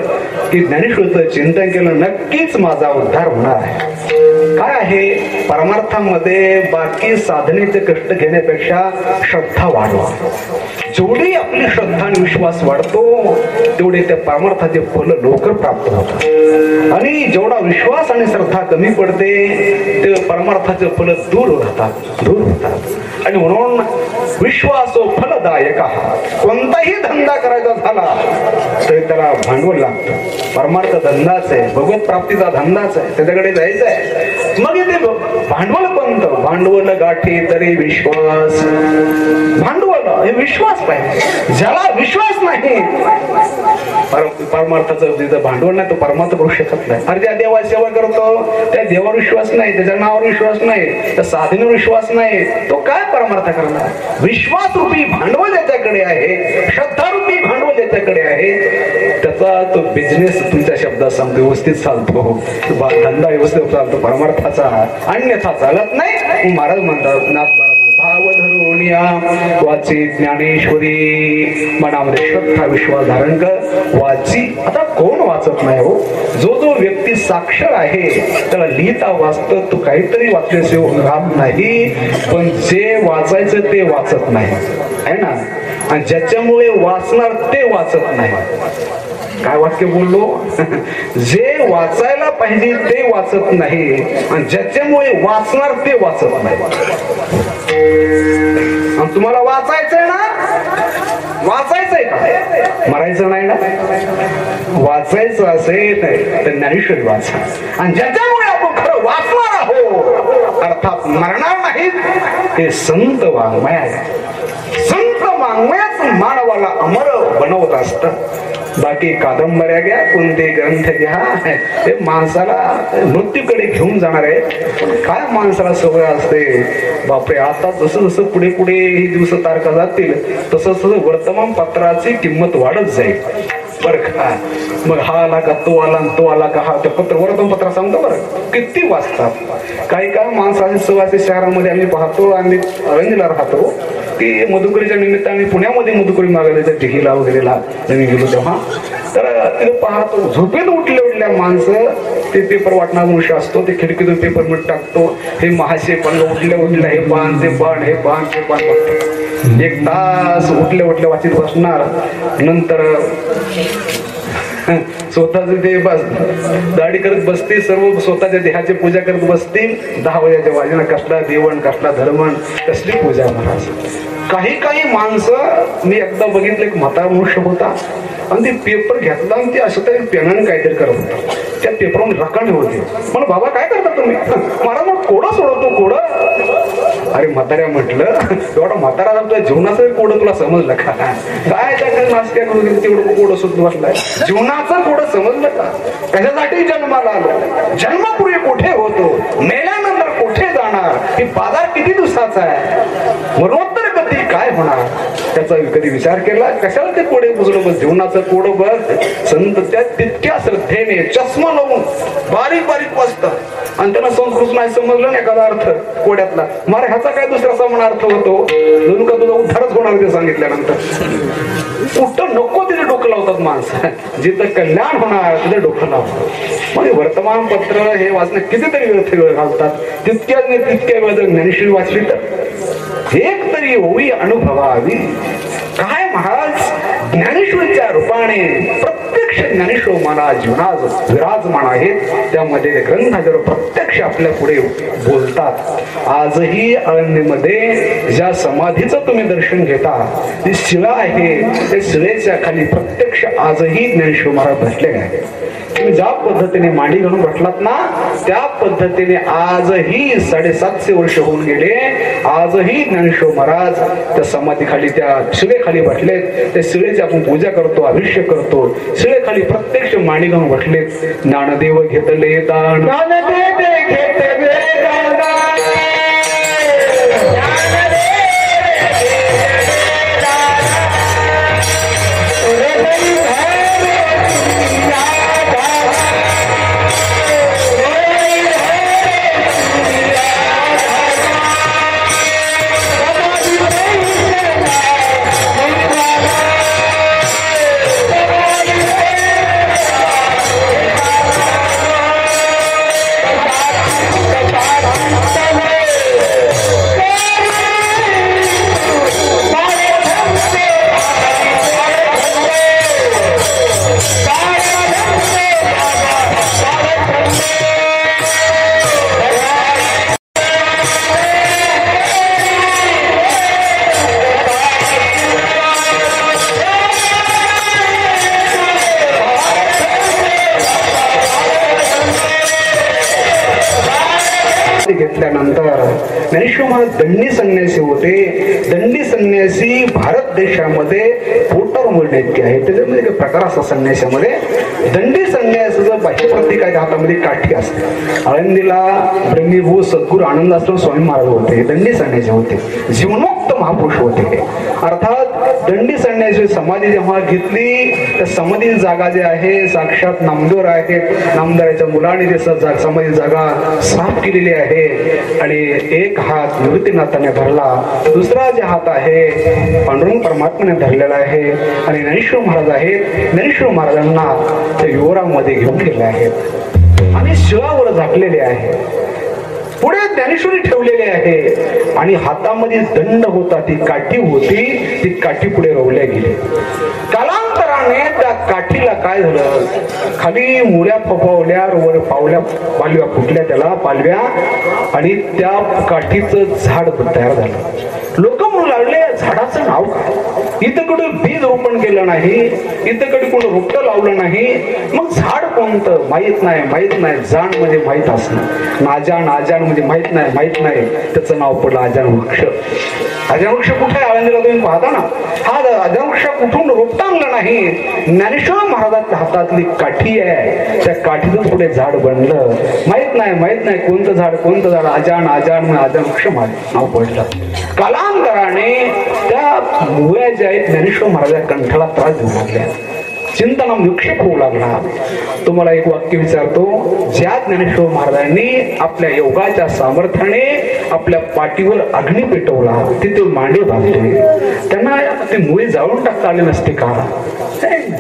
की ज्ञानेश्वराचं चिंतन केलं नक्कीच माझा उद्धार होणार आहे. काय आहे परमार्थामध्ये बाकी साधनेचे कष्ट घेण्यापेक्षा श्रद्धा वाढवा. जेवढी आपली श्रद्धा आणि विश्वास वाढतो तेवढे त्या परमार्थाचे फल लवकर प्राप्त होतात. आणि जेवढा विश्वास आणि श्रद्धा कमी पडते ते परमार्थाचे फल दूर होतात. आणि म्हणून विश्वासो फलदायक. कोणताही धंदा करायचा झाला तरी त्याला भांडवल लागतं. परमार्थ धंदाच आहे, भगवत प्राप्तीचा धंदाच आहे, त्याच्याकडे जायचं आहे. मग ते भांडवल कोणतं? भांडवल गाठी तरी विश्वास. भांडवल हे विश्वास पाहिजे. ज्याला विश्वास नाही परमार्थाचं जिथं भांडवल नाही तो परमार्थ करू शकत नाही. अरे ज्या देवाची सेवा करतो त्या देवावर विश्वास नाही, त्याच्या नावावर विश्वास नाही, त्या साधनेवर विश्वास नाही, तो काय परमार्थ करणार? विश्वास रूपी भांडवल ज्याच्याकडे आहे, श्रद्धा रूपी भांडवल ज्याच्याकडे आहे, त्याचा तो बिझनेस तुमच्या शब्दात सांगतो व्यवस्थित चालतो, धंदा व्यवस्थित चालतो परमार्थाचा. अन्यथा चालत नाही. महाराज म्हणतात नाथ भाव धरुनिया वाची ज्ञानेश्वरी. मनामध्ये श्रद्धा विश्वास धारण कर. वाची आता कोण वाचत नाही हो? जो व्यक्ती साक्षर आहे त्याला लिहिता वाचतं तो काहीतरी वाचल्याशिवाय राहत नाही. पण जे वाचायचं ते वाचत नाही आहे ना. आणि ज्याच्यामुळे वाचणार ते वाचत नाही. काय वाक्य बोललो? जे वाचायला पाहिजे ते वाचत नाही आणि ज्याच्यामुळे वाचणार ते वाचत नाही. आणि तुम्हाला वाचायचंय ना? वाचायचंय का? मरायचं नाही ना? वाचायचं असेल तर ज्ञानेश्वरी वाचा. आणि ज्याच्यामुळे आपण खरं वाचणार आहोत अर्थात मरणार नाहीत ते संत वाङ्मय आहे. संत वाङ्मयच मानवाला अमर बनवत असतं. बाकी कादंबऱ्या घ्या, कोणते ग्रंथ घ्या, ते माणसाला मृत्यूकडे घेऊन जाणार आहे. पण काय माणसाला सवय असते बापरे, आता जसं जसं पुढे पुढे ही दिवस तारखा जातील तसं तसं वर्तमानपत्राची किंमत वाढत जाईल बरं का. मग हा आला का, तो आला, तो आला का, हा ते वर्तमानपत्र सांगतो बरं किती वाचतात. काही काय माणसाची सवय शहरामध्ये आम्ही पाहतो, आम्ही रंजला राहतो की मधुकरीच्या निमित्ताने पुण्यामध्ये मधुकरी मागायला टिकीला वगैरेला मी गेलो तेव्हा तर तिथं पाहतो झोपेत उठल्या माणसं ते पेपर वाटणार मनुष्य असतो, ते खिडकीतून पेपर मीठ टाकतो. हे महाशे पण उठल्या हे पान ते पान हे पान ते पान बघतो. एक तास उठल्या वाचित बसणार. नंतर स्वतःच ते बस दाढी करत बसते, सर्व स्वतःच्या देहाची पूजा करत बसतील. 10 वाजेच्या वाजेला कसला देवण कसला धर्मण कसली पूजा महाराज. काही माणसं मी एकदा बघितलं एक म्हातारा मनुष्य होता आणि ते पेपर घेतला आणि ते असं तरी पेनाने काहीतरी करत होता. त्या पेपरवर रकाने होते. पण बाबा काय करता तुम्ही? मला मग कोडं सोडवतो कोडं. अरे म्हाताऱ्या म्हटलं एवढा म्हातारा तुझ्या जीवनाचं कोडं तुला समजलं का? काय त्याकडे नाश्त्या करून तेवढं कोडं सुद्धा बसलाय. जीवनाचं कोडं समजलं का? कशासाठी जन्माला आलो? जन्मापूर्वी कुठे होतो? मेल्यानंतर कुठे जाणार? हे बाजार किती दिवसाचा आहे? मरणोत्तर गती काय होणार? त्याचा कधी विचार केला? कशाला ते कोडे बुजलं? बस जीवनाचं कोडं बघ. संत त्या तितक्या श्रद्धेने चष्मा लावून बारीक वाचतात आणि त्यांना संस्कृत नाही समजलं ना एखादा अर्थ कोड्यातला. मारे ह्याचा काय दुसरा समान अर्थ होतो? जणू का तुझा उद्धारच होणार ते सांगितल्यानंतर. कुठं नको तिथे डोकं लावतात माणसं. जिथं कल्याण होणार तिथे डोकं लावतात. म्हणजे वर्तमानपत्र हे वाचणं कितीतरी वेळ घालतात. तितक्या वेळ जर ज्ञानेश्वरी वाचली तर एक तरी ओवी अनुभवावी. काय महाराज ज्ञानेश्वरीच्या रूपाने प्रत्यक्ष ज्ञानेश्वर महाराज जीवनात विराजमान आहेत. त्यामध्ये ग्रंथ जर प्रत्यक्ष आपल्या पुढे बोलतात. आजही अरण्यमध्ये ज्या समाधीचं तुम्ही दर्शन घेता ती शिळा आहे, त्या शिळेच्या खाली प्रत्यक्ष आजही ज्ञानेश्वर महाराज बसलेले आहेत. तुम्ही ज्या पद्धतीने मांडी घालून बसलात ना त्या पद्धतीने आजही 750 वर्ष होऊन गेले. आजही ज्ञानेश्वर महाराज त्या समाधीखाली त्या शिळेखाली बसलेत. त्या शिळेची आपण पूजा करतो, अभिषेक करतो. शिळेखाली प्रत्यक्ष मांडी घालून बसलेत. ज्ञानदेव घेतले दान, ज्ञानदेव घेतले दान, ज्ञानेश्वर महाराज दंडी संन्यासी होते. दंडी संन्यासी भारत देशामध्ये पोटावर मोडण्याचे आहे. त्याच्यामध्ये एक प्रकार असतो संन्यासामध्ये. दंडी संन्यासाचं बाह्य प्रतीक आहे, हातामध्ये काठी असते. आळंदीला ब्रह्मीभू सद्गुरू आनंदाश्रम स्वामी महाराज होते, दंडी संन्यासी होते, जीवनमुक्त महापुरुष होते. अर्थात दंडी संन्यासी समाधी जेव्हा घेतली तर समाधी जागा जे आहे साक्षात नामदेव आहेत. नामदेवाच्या मुलाने ते समाधी जागा साफ केलेली आहे आणि एक हात निवृत्तीनाथाने धरला, दुसरा जे हात आहे पांडुरंग परमात्म्याने धरलेला आहे आणि ज्ञानेश्वर महाराज आहेत. ज्ञानेश्वर महाराजांना त्या युवरामध्ये घेऊन गेले आहेत आणि शिळावर झाकलेले आहे. पुढे ज्ञानेश्वरी ठेवलेली आहे आणि हातामध्ये दंड होता, ती काठी होती, ती काठी पुढे रोवल्या गेली. कालांतराने त्या काठीला काय झालं, खाली मुळ्या फपावल्या, वर पावल्या पालव्या फुटल्या त्याला पालव्या आणि त्या काठीचं झाड तयार झालं. लोक म्हणू लागले झाडाचं नाव काय, इथं कडे बीज रोपण केलं नाही, इथं कडे कोण रोपटं लावलं नाही, मग झाड कोणतं माहित नाही. माहित नाही जाण म्हणजे माहित असणं, नाजाण आजाण म्हणजे माहित नाही त्याचं नाव पडलं आजाण वृक्ष. आजाण वृक्ष कुठे आळंदीला तुम्ही पाहता ना, हा आजाण वृक्ष कुठून रोपटा आणलं नाही, ज्ञानेश्वर महाराजांच्या हातातली काठी आहे, त्या काठीतच पुढे झाड बनलं. माहित नाही कोणतं झाड आजाण आजाण आजाण वृक्ष नाव पडलं. कालांतराने त्या मुळ्या ज्या आहेत ज्ञानेश्वर महाराजांच्या कंठाला त्रास देऊ लागल्या, चिंतना विक्षेप होऊ लागला. तुम्हाला एक वाक्य विचारतो, ज्या ज्ञानेश्वर महाराजांनी आपल्या योगाच्या सामर्थ्याने आपल्या पाठीवर अग्नी पेटवला, तिथे मांडे बांधले, त्यांना ते मुळे जाळून टाकता आले नसते का?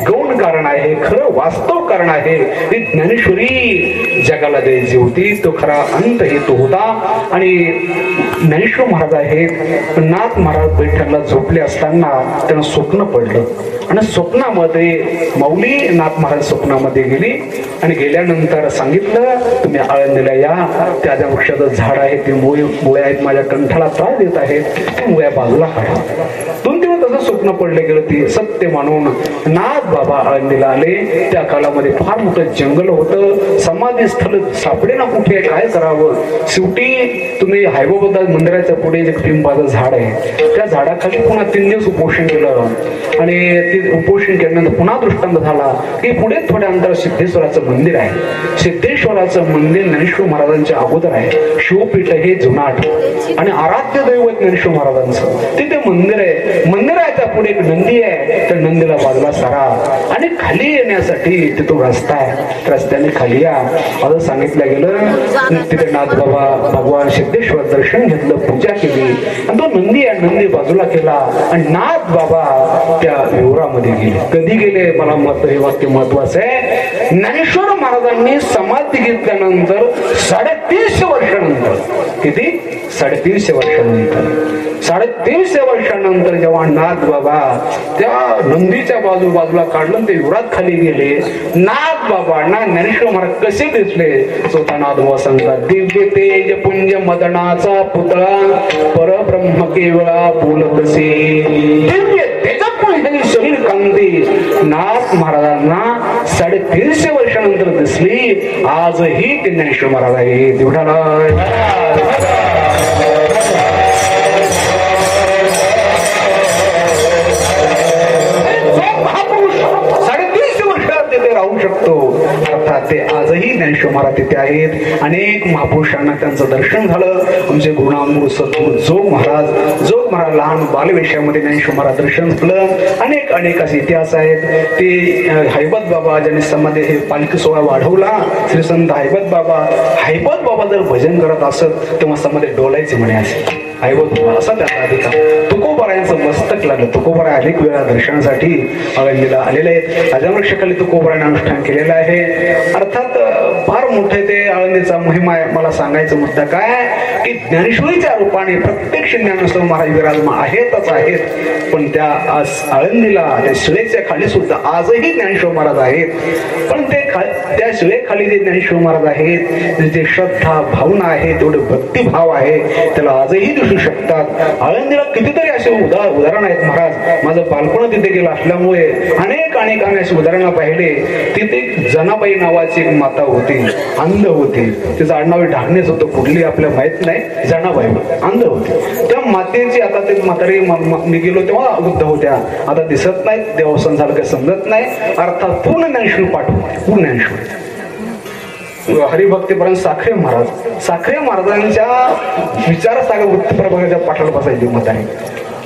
गौण कारण आहे, खरं वास्तव कारण आहे. ती ज्ञानेश्वरी जगाला द्यायची होती, तो खरा अंत हेतू होता. आणि ज्ञानेश्वर महाराज आहेत, नाथ महाराज बैठकला झोपले असताना त्यांना स्वप्न पडलं आणि स्वप्नामध्ये माऊली नाथ महाराज स्वप्नामध्ये गेली आणि गेल्यानंतर सांगितलं तुम्ही आळंदीला या, त्या ज्या वृक्षाचं झाड आहे ते मुळे आहेत, माझ्या कंठाला त्रास देत आहेत, ते मुळ्या बाजूला काढा. 2 दिवस तसं स्वप्न पडले गेलं. ते सत्य मानून नाथ बाबा आळंदीला आले. त्या काळामध्ये फार मोठं जंगल होतं, समाधी स्थळ सापडे ना कुठे, काय करावं. शेवटी तुम्ही हायबाबा मंदिराच्या पुढे जे पिंपाचं झाड आहे, त्या झाडाखाली पुन्हा 3 दिवस उपोषण केलं आणि ते उपोषण केल्यानंतर पुन्हा दृष्टांत झाला की पुढे थोड्या अंतर सिद्धेश्वराचं मंदिर आहे. सिद्धेश्वराचं मंदिर ज्ञानेश्वर महाराजांच्या अगोदर आहे. शिवपीठ हे जुनाट आणि आराध्य दैवत ज्ञानेश्वर महाराजांचं तिथे मंदिर आहे. मंदिराच्या पुढे एक नंदी आहे, त्या नंदीला बाजूला सारा आणि खाली येण्यासाठी तिथून रस्ता आहे, रस्त्याने खाली या असं सांगितलं गेलं. तिथे नाथ बाबा भगवान सिद्धेश्वर दर्शन घेतलं, पूजा केली आणि तो नंदी बाजूला केला आणि नाथ बाबा त्या विवरामध्ये गेले. कधी गेले मला हे वाक्य महत्वाचं आहे. ज्ञानेश्वर महाराजांनी समाधी घेतल्यानंतर 350 वर्षानंतर, किती 350 वर्षानंतर जेव्हा नाथ बाबा त्या नंदीच्या बाजूला काढलं ते युवरात खाली गेले, नाथ बाबांना ज्ञानेश्वर महाराज कसे दिसले स्वतः नाथ बाबा सांगतात, दिव्य तेज पुंज मदनाचा पुतळा परब्रह्म केवळा बोलतसे. दिव्य तेजपुंज शरीर कांती नाथ महाराजांना 350 वर्षानंतर दिसली. आजही ते ज्ञानेश्वर महाराज आहे. तेवढा राहू शकतो. अर्थात ते आजही ज्ञानेश्वर महाराज तिथे आहेत. अनेक महापुरुषांना त्यांचं दर्शन झालं. आमचे गुरुनामूर सद्गुरू जोग महाराज लहान बालवेशामध्ये ज्ञानेश्वर महाराज दर्शन झालं. अनेक असे इतिहास आहेत. ते हैबत बाबा ज्यांनी समाधी हे पालखी सोहळा वाढवला, श्री संत हैबत बाबा जर भजन करत असत तेव्हा समाधी डोलायचे म्हणे असे हैबत बाबा असा त्याचा अधिकार. तुकोबारायांचं मस्तक लागलं. तुकोबारा अनेक वेळा दर्शनासाठी आळंदीला आलेले आहेत. अजमवृक्षाखाली तुकोबाराने अनुष्ठान केलेलं आहे. अर्थात फार मोठे ते आळंदीचा महिमा आहे. मला सांगायचं मुद्दा काय की ज्ञानेश्वरीच्या रूपाने प्रत्यक्ष ज्ञानेश्वर महाराज विराजमान आहेतच आहेत, पण त्या आळंदीला त्या शिळेच्या खाली सुद्धा आजही ज्ञानेश्वर महाराज आहेत. पण ते त्या शिळेखाली जे ज्ञानेश्वर महाराज आहेत, जे श्रद्धा भावना आहे, तेवढे भक्तिभाव आहे, त्याला आजही दिसू शकतात. आळंदीला कितीतरी असे उदाहरण आहेत. महाराज माझं बालपण तिथे गेलं असल्यामुळे अनेक अनेक अशी उदाहरणं पाहिले. तिथे जनाबाई नावाची एक माता होती, अंध होती. तिचं आडनाव ढाकणेच होतं, कुठली आपल्याला माहित नाही. जनाबाई अंध होती. त्या मातेची आता ते म्हातारी मी गेलो तेव्हा वृद्ध होत्या, आता दिसत नाहीत. देवस्थान झालं काही समजत नाही. अर्थात पूर्ण ज्ञानेश्वरी पाठवते, पूर्ण ज्ञानेश्वरी. हरिभक्तीपर्यंत साखरे महाराजांच्या विचार सागर वृत्तप्रभागाच्या पाठाला बसायची म्हातारी.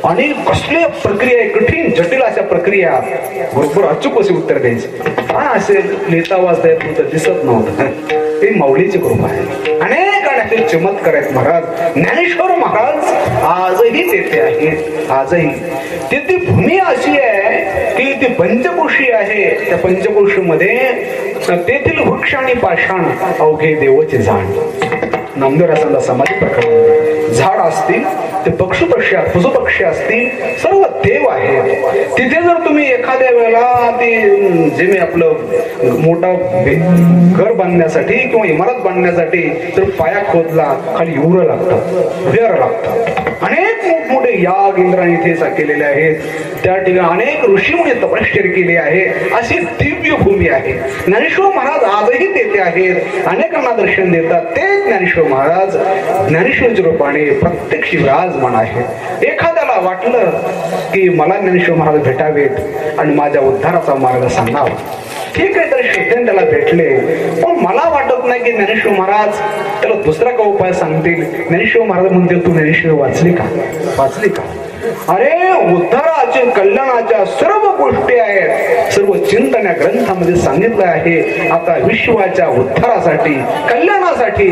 आणि कसल्या प्रक्रिया, कठीण जटिल अशा प्रक्रिया, बरोबर अचूक असे उत्तर द्यायचे. हा असेल लिहिता वाचता येत नव्हतं, दिसत नव्हतं. ते माऊलीची कृपा आहे. अनेक अनेक चमत्कार आहेत. महाराज ज्ञानेश्वर महाराज आजही तेथे आहेत. आजही तिथे भूमी अशी आहे की ती पंचकोशी आहे. त्या पंचकोशीमध्ये तेथील वृक्ष आणि पाषाण अवघे देवाचे झाड. नामदेवरासांचा समाधी प्रकरण झाड असतील, ते पशुपक्षी असतील, सर्व देव आहेत. तिथे जर तुम्ही एखाद्या वेळेला ते जे मी आपलं मोठा घर बांधण्यासाठी किंवा इमारत बांधण्यासाठी तर पाया खोदला, खाली युर लागतं, वेर लागतं. अनेक मोठमोठे याग इंद्राने इथे केलेले आहेत. त्या ठिकाणी अनेक ऋषीमुनी तपश्चर्या केली आहे. अशी दिव्य भूमी आहे. ज्ञानेश्वर महाराज आजही तेथे आहेत, अनेकांना दर्शन देतात. ते ज्ञानेश्वर महाराज ज्ञानेश्वरीच्या रूपाने प्रत्यक्ष विराजमान आहेत. एखाद्याला वाटलं की मला ज्ञानेश्वर महाराज भेटावेत आणि माझ्या उद्धाराचा मार्ग सांगावा, ठीक आहे, तर श्रद्धेने त्याला भेटले. पण मला वाटत नाही की ज्ञानेश्वर महाराज त्याला दुसरा का उपाय सांगतील. ज्ञानेश्वर महाराज म्हणते, तू ज्ञानेश्वरी वाचली का? अरे उद्धाराच्या कल्याणाच्या सर्व गोष्टी आहेत. सर्व चिंतन या ग्रंथामध्ये सांगितलं आहे. आता विश्वाच्या उद्धारासाठी, कल्याणासाठी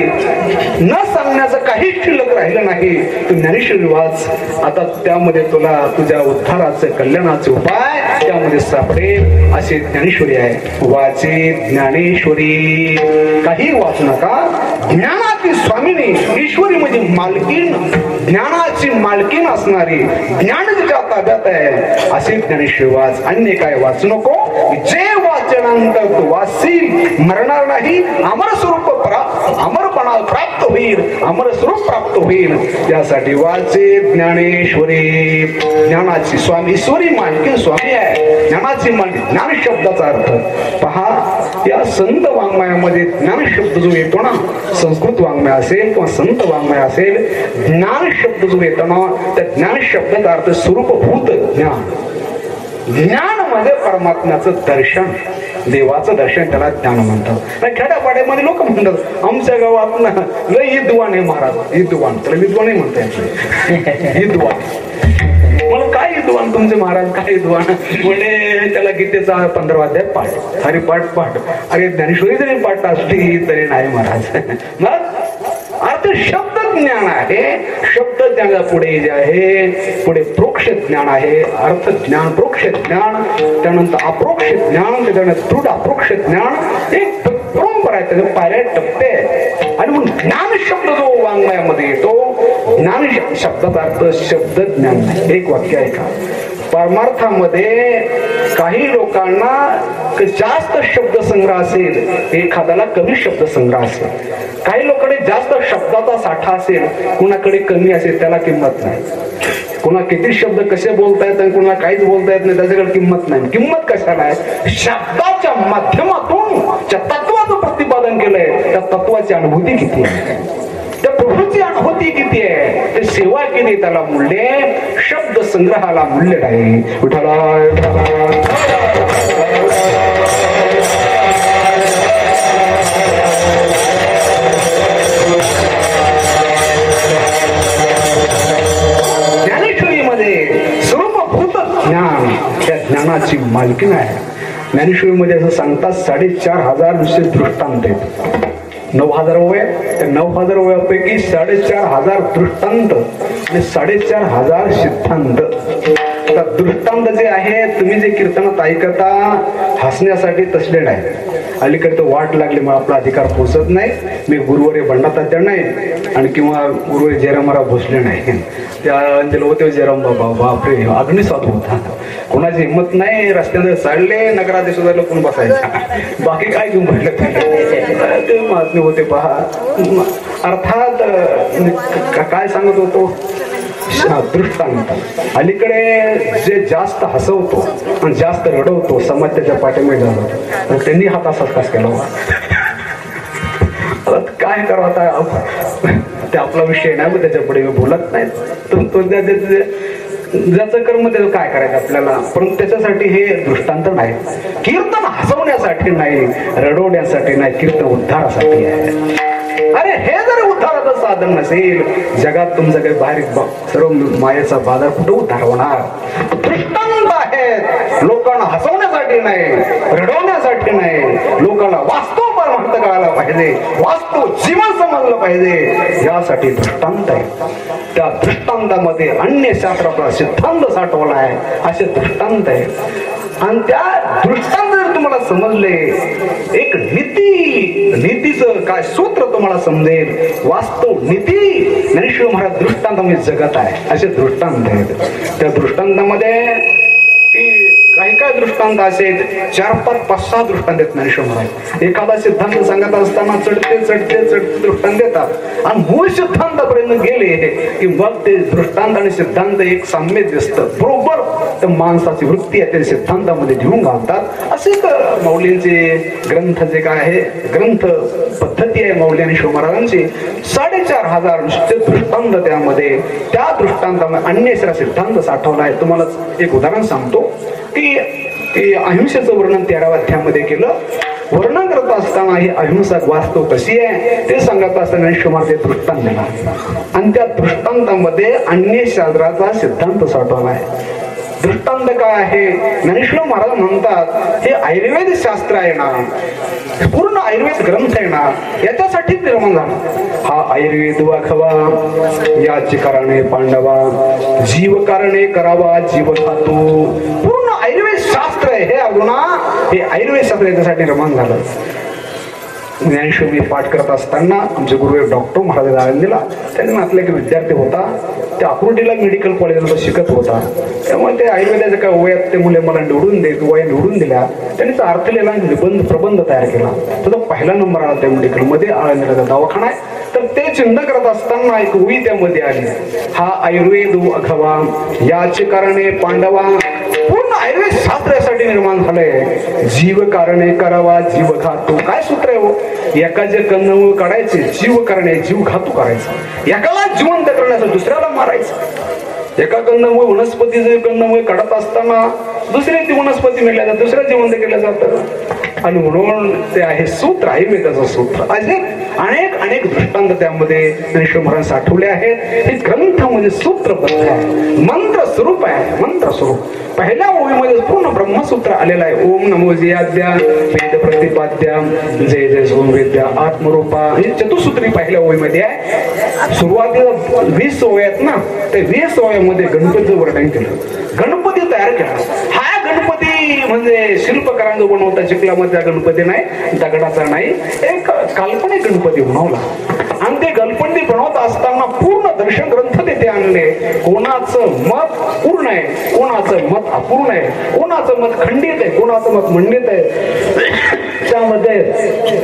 न सांगण्याचं काहीच शिल्लक राहिलं नाही. तू ज्ञानेश्वरी वाच. आता त्यामध्ये तुला तुझ्या उद्धाराचे कल्याणाचे उपाय त्यामध्ये सापडेल. अशी ज्ञानेश्वरी आहे. वाचे ज्ञानेश्वरी, काही वाचू नका. ज्ञानाची स्वामिनी ईश्वरी म्हणजे मालकीन, ज्ञानाची मालकीन असणारी, ज्ञान तिच्या ताब्यात आहे असे ज्ञानेश्वरी वाच. अन्य काय वाचू नको. जे वाचनांतर तू वाचशील मरणार नाही. अमर स्वरूप अमरपणा प्राप्त होईल, अमर स्वरूप प्राप्त होईल. त्यासाठी वाचे ज्ञानेश्वरी. ज्ञानाची स्वामी, ईश्वरी मालकीन स्वामी आहे. ज्ञानाची मालकी, ज्ञान शब्दाचा अर्थ पहा. या संत वाङ्मयामध्ये ज्ञान शब्द जो येतो ना, संस्कृत वाङ्मय असेल किंवा संत वाङ्मय असेल, ज्ञान शब्द जो येतो ना, त्या ज्ञान शब्दाचा अर्थ स्वरूपभूत ज्ञान. ज्ञान म्हणजे परमात्म्याचं दर्शन, देवाचं दर्शन, त्याला ज्ञान म्हणतात. खेड्यापाड्यामध्ये लोक म्हणतात आमच्या गावात ना लय विद्वान आहे महाराज. विद्वान, त्याला विद्वानही म्हणतात. विद्वान मला काय विद्वान तुमचे महाराज, काय विद्वान म्हणजे त्याला गीतेचा 15 अध्याय पाठ, हरिपाठ पाठ. अरे ज्ञानेश्वरी जरी पाठ असली तरी नाही महाराज. मग अर्थ शब्द ज्ञान आहे. शब्द ज्ञाना पुढे जे आहे, पुढे प्रोक्ष ज्ञान आहे. अर्थ ज्ञान, प्रोक्ष ज्ञान, त्यानंतर अप्रोक्ष ज्ञान, त्याच्यानंतर दृढ अप्रोक्ष ज्ञान. एक परंपरा आहे, त्याचे पायऱ्या टप्पे आहे. आणि मग ज्ञान शब्द जो वाङ्मयामध्ये येतो, ज्ञान शब्दाचा अर्थ शब्द ज्ञान नाही. एक वाक्य आहे का परमार्थामध्ये काही लोकांना जास्त शब्द संग्रह असेल, एखाद्याला कमी शब्द संग्रह असेल. काही लोकांकडे जास्त शब्दाचा साठा असेल, कुणाकडे कमी असेल, त्याला किंमत नाही. कुणा किती शब्द कसे बोलता येत आणि कुणाला काहीच बोलता येत नाही, त्याच्याकडे किंमत नाही. किंमत कशाला आहे? शब्दाच्या माध्यमातून ज्या तत्वाचं प्रतिपादन केलंय त्या तत्वाची अनुभूती किती आहे, त्या प्रभूची अनुभूती किती आहे, ते सेवा केली त्याला मूल्य, शब्द संग्रहाला मूल्य नाही. विठ्ठला ज्ञानाची मालकीण आहे. ज्ञानेश्वरीमध्ये असं सांगतात 4500 नुसते दृष्टांत आहेत. 9000 ओव्या, त्या 9000 ओव्यापैकी 4500 दृष्टांत आणि 4500 सिद्धांत. आता दृष्टांत जे आहे, तुम्ही जे कीर्तनात ऐकता हसण्यासाठी तसले नाही. अलीकडे तर वाट लागली मग आपला अधिकार पोचत नाही. मी गुरुवारी बंडातात्या नाही आणि किंवा गुरुवारी जयरामराव भोसले नाही. त्याला होते जयराम बाबा, बापरे अग्निसाधू होता. कोणाची हिंमत नाही. रस्त्याने चालले नगराधीश कोण बसायचा, बाकी काय घेऊन बसले ते महात्मे होते. पहा अर्थात काय सांगत होतो, दृष्टांत. अलीकडे जे जास्त हसवतो आणि जास्त रडवतो समाज त्याच्या पाठीमागे झाला, तर त्यांनी हात असाच कस केला. काय करावं आता, ते आपला विषय नाही, मग त्याच्या पुढे मी बोलत नाही. तो ज्याचं कर्म त्याचं काय करायचं आपल्याला. परंतु त्याच्यासाठी हे दृष्टांत नाही. कीर्तन हसवण्यासाठी नाही, रडवण्यासाठी नाही, कीर्तन उद्धारासाठी आहे. अरे हे जर उद्धाराचं साधन नसेल, जगात तुमचं काही बाहेर सर्व मायेचा बाजार कुठं उद्धार होणार. दृष्टांत आहेत लोकांना हसवण्यासाठी नाही, रडवण्यासाठी नाही, लोकांना वास्तव परमार्थ कळायला पाहिजे, वास्तव जीवन समजलं पाहिजे, यासाठी दृष्टांत आहे. त्या दृष्टांतामध्ये अन्य शास्त्राचा सिद्धांत साठवला आहे, असे दृष्टांत आहे. आणि त्या दृष्टांत जर तुम्हाला समजले, एक नीतीचं काय सूत्र तुम्हाला समजेल, वास्तव नीती ज्ञानेश्वर महाराज दृष्टांतामध्ये जगत आहे, असे दृष्टांत आहेत. त्या दृष्टांतामध्ये काही काय दृष्टांत असे 4, 5, 5, 6 दृष्टांत आहेत ज्ञानेश्वर महाराज. एखादा सिद्धांत सांगत असताना चढते दृष्टांत देतात आणि मूळ सिद्धांतापर्यंत गेले की मग ते दृष्टांत आणि सिद्धांत एक साम्य दिसतं. बरोबर तर माणसाची वृत्ती आहे ते सिद्धांतामध्ये घेऊन घालतात. असेच मौलींचे ग्रंथ जे काय आहे, ग्रंथ पद्धती आहे मौली आणि शिव महाराजांची, 4,500 नुसते दृष्टांत त्यामध्ये. त्या दृष्टांतामध्ये अन्य सिद्धांत साठवला आहे. तुम्हाला एक उदाहरण सांगतो की अहिंसेचं वर्णन 13व्या अध्यायामध्ये केलं. वर्णन करत असताना ही अहिंसा वास्तव कशी आहे ते सांगत असताना शिवमार्ग दृष्टांत दिला आणि त्या दृष्टांतामध्ये अन्य शास्त्राचा सिद्धांत साठवला आहे. दृष्टांत काय आहे, ज्ञानेश्वर महाराज म्हणतात हे आयुर्वेद शास्त्र आहे ना, पूर्ण आयुर्वेद ग्रंथ आहे ना, याच्यासाठीच निर्माण झाला. हा आयुर्वेद वाखवा, याची कारणे पांडवा, जीव कारणे करावा जीव खातो. पूर्ण आयुर्वेद शास्त्र आहे हे अर्जुना, हे आयुर्वेद शास्त्र याच्यासाठी निर्माण झालं. ज्ञानेश्वर मी पाठ करत असताना आमचे गुरु डॉक्टर महाराज आळंदीला, त्यांनी म्हटलं की विद्यार्थी होता, त्या अकुर्डीला मेडिकल कॉलेजला शिकत होता. त्यामुळे ते आयुर्वेदाच्या काय वयात ते मुले मला निवडून दिल्या. त्यांनी अर्थ लिहिला, निबंध प्रबंध तयार केला. त्याचा पहिला नंबर आला त्या मेडिकलमध्ये. आळंदीला दवाखाना आहे. तर ते चिंता करत असताना एक ओवी त्यामध्ये आली, हा आयुर्वेद अघवा, याचे कारणे पांडवा. पूर्ण आयुर्वेद शास्त्र यासाठी निर्माण झालंय. जीव कारणे करावा जीव घातो. काय सूत्र आहे हो, एकाचे कंदमूळ काढायचे, जीव करणे जीव घातू करायचं. एकाला जिवंत करण्याचं दुसऱ्याला मारायचं. एका कंदमूळ वनस्पतीचे कंदमूळ काढत असताना दुसरी ती वनस्पती मिळल्या जातात, दुसऱ्या जिवंत केल्या जातात. आणि म्हणून ते आहे सूत्र, आयुर्वेदाचं सूत्र. असे अनेक दृष्टांत त्यामध्ये ज्ञानेश्वर महाराज साठवले आहेत. हे ग्रंथामध्ये सूत्रबद्ध आहे, मंत्र स्वरूप आहे, मंत्र स्वरूप. पहिल्या ओवीमध्ये पूर्ण ब्रह्मसूत्र आलेलं आहे. ओम नमो जियाद्या वेद प्रतिपाद्या जय जय सोमवेद्या आत्मरूपा. ही चतुसूत्री पहिल्या ओवीमध्ये आहे. सुरुवातीला 20 ओव्या आहेत ना, ते 20 ओव्यामध्ये गणपतीचं वर्णन केलं, गणपती तयार केला. हा गणपती म्हणजे शिल्पकारांचा बनवता चिखलामध्ये गणपती नाही, दगडाचा नाही, एक काल्पनिक गणपती बनवला. आणि ते गणपती बनवत असताना पूर्ण दर्शन ग्रंथ तिथे आणले. कोणाचं मत पूर्ण आहे, कोणाचं मत अपूर्ण आहे, कोणाचं मत खंडित आहे, कोणाचं मत मंडित आहे. त्यामध्ये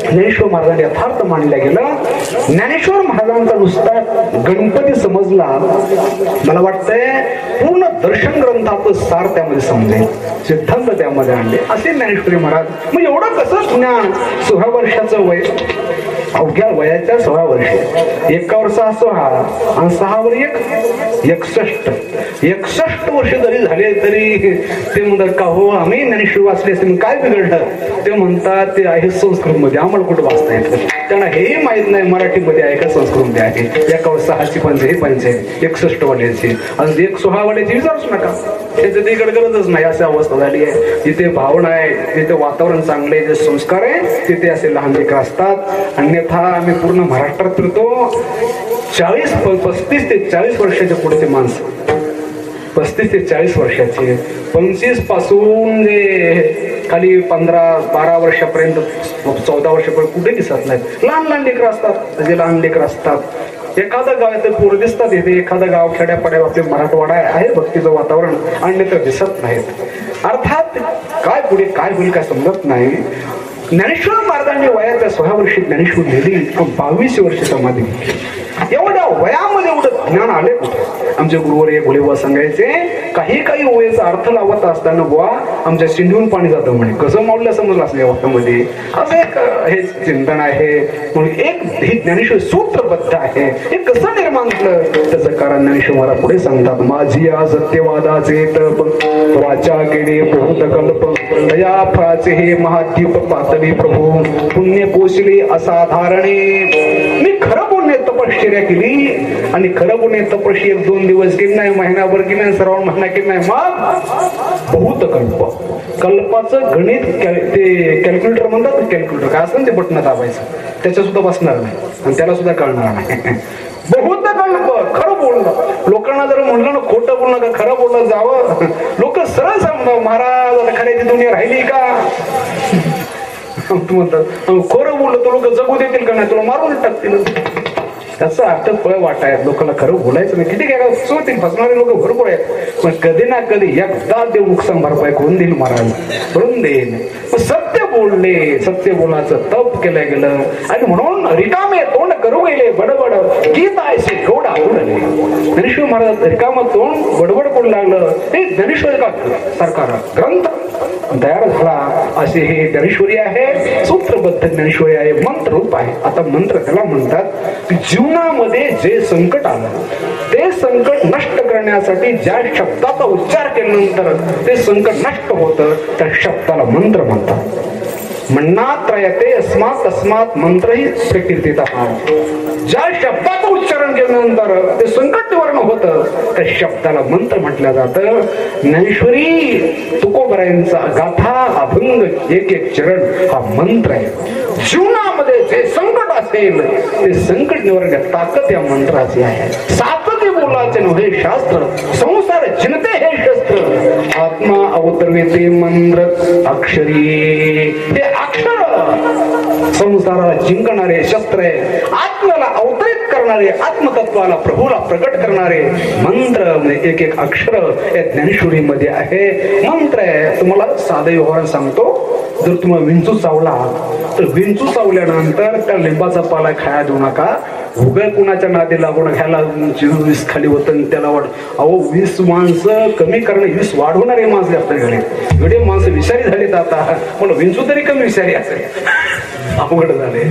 ज्ञानेश्वर महाराजांनी यथार्थ मांडलं गेलं. ज्ञानेश्वर महाराजांचा नुसता गणपती समजला, मला वाटतंय पूर्ण दर्शन ग्रंथाचं सार त्यामध्ये समजेल, सिद्धांत त्यामध्ये आणले असे ज्ञानेश्वरी महाराज. मग एवढं कसं ज्ञान, 16 वर्षाचं वय, अवघ्या वयाच्या 16 वर्ष, 1 वर्षा 16 आणि 6 वर 61 वर्ष जरी झाले तरी ते म्हणतात का हो आम्ही ज्ञानेश्वर वाचले असेल, काय बिघडलं. ते म्हणतात ते आहे संस्कृत मध्ये, आम्हाला कुठं वाचता येतं. त्यांना हेही माहित नाही मराठीमध्ये आहे का संस्कृत मध्ये आहे. 1 वर्ष 6ची 65 61 वाल्याची आणि 16 वाल्याची विचारूच नका, त्याचं तिकडे गरजच नाही. अशी अवस्था झाली आहे. जिथे भावना आहे, जिथे वातावरण चांगले, जे संस्कार आहे, तिथे असे लहान लेकर असतात. अन्यथा आम्ही पूर्ण महाराष्ट्रात फिरतो, 35 ते 40 वर्षाच्या पुढचे माणसं, 35 ते 40 वर्षाचे, 25 पासून जे खाली 15-12 वर्षापर्यंत, 14 वर्षापर्यंत कुठे दिसत नाहीत. लहान लेकर असतात, जे लहान लेकर असतात. एखादं गाव येतं पोरं दिसतात, इथे एखादं गाव खेड्यापाड्या आपले मराठवाडा आहे, भक्तीचं वातावरण, अन्यथा दिसत नाहीत. अर्थात काय पुढे काय होईल काय समजत नाही. ज्ञानेश्वर महाराजांनी वयाच्या 16 वर्षी ज्ञानेश्वर लिहिली, 22 वर्ष समाधी. एवढ्या वयामध्ये एवढं ज्ञान आले कुठे? आमचे गुरुवर एक गुलेबा सांगायचे, काही काही ओळीचा अर्थ लावत असताना बुवा आमच्या सिंधून पाणी जातं म्हणे. कसं मावलं समजलं असं या वाक्यामध्ये असं एक हे चिंतन आहे. म्हणून एक हे ज्ञानेश्वर सूत्रबद्ध आहे. हे कसं निर्माण झालं त्याचं कारण ज्ञानेश्वर मला पुढे सांगतात. माझी या सत्यवादाचे तप वाचा केले बहुत कल्प दया फळाचे हे महादीप पातळी प्रभू पुण्य पोषले असाधारणे. मी खरं बोलणे तपश्चर्या केली आणि खरं बोलणे तपश्चर्या 2 दिवस केली नाही, महिनाभर केली नाही, श्रावण महिना केली नाही. मग बहुत कल्प कल्पाचं गणित ते कॅल्क्युलेटर म्हणतात. कॅल्क्युलेटर काय असतं ते बटन दाबायचं त्याच्या सुद्धा बसणार नाही आणि त्याला सुद्धा कळणार नाही. बहुत कल्प खरं बोलणं. लोकांना जर म्हणलं ना खोटं बोलणं का खरं बोलणं जावं, लोक सरळ सांगतात महाराज आता खऱ्याची दुनिया राहिली का म्हणतात. खरं बोललं तर लोक जगू देतील का नाही, तुला मारून टाकतील. त्याचा अर्थ फळ वाटाय लोकांना खरं बोलायचं नाही. किती काय सोडतील फसणारे लोक भरपूर आहेत, पण कधी ना कधी एकदा देव नुकसान भरपाई करून देईल महाराज, करून देईल. सत्य बोलले, सत्य बोलाचं तप केलं गेलं आणि म्हणून रिकामे तोंड करू गेले बडबड गीत आहे गोडा उडले. ज्ञानेश्वर महाराज रिकामं तोंड बडबड करू लागलं. हे ज्ञानेश्वर का सरकार ग्रंथ तयार झाला असे हे ज्ञानेश्वरी आहे. सूत्रबद्ध ज्ञानेश्वरी आहे, मंत्ररूप आहे. आता मंत्र त्याला म्हणतात की जीवनामध्ये जे संकट आलं ते संकट नष्ट करण्यासाठी ज्या शब्दाचा उच्चार केल्यानंतर ते संकट नष्ट होतं त्या शब्दाला मंत्र म्हणतात. म्हणणात्रयते अस्मात् तस्मात् मंत्रही प्रकीर्तित. ज्या शब्दाचं उच्चारण केल्यानंतर ते संकट निवारण होतं त्या शब्दाला मंत्र म्हटलं जातं. ज्ञानेश्वरी तुकोबरायांचा गाथा अभंग एक एक चरण हा मंत्र आहे. जीवनामध्ये जे संकट असेल ते संकट निवारण ताकद या मंत्राची आहे. सातत्य बोलाचे नव्हे शास्त्र संसार जिनते हे शस्त्र आत्मा अवतरते मंत्र अक्षरी. हे अक्षर संसाराला जिंकणारे शस्त्र आहे. आत्म्याला अवतरित करणारे, आत्मतत्वाला प्रभूला प्रकट करणारे मंत्र म्हणजे एक एक अक्षर या ज्ञानेश्वरीमध्ये आहे. मंत्र आहे. तुम्हाला साधं व्यवहार सांगतो. जर तुम्हाला विंचू चावला तर विंचू चावल्यानंतर त्या लिंबाचा पाला खाया देऊ नका. उभ्या कुणाच्या नादी लागून घ्यायला विष खाली होत त्याला वाढ. अहो 20 माणसं कमी करणे 20 वाढवणारे माणसं आपल्याकडे. एवढे माणसं विषारी झालीत आता, पण विंचू तरी कमी विषारी असेल. अवघड झाले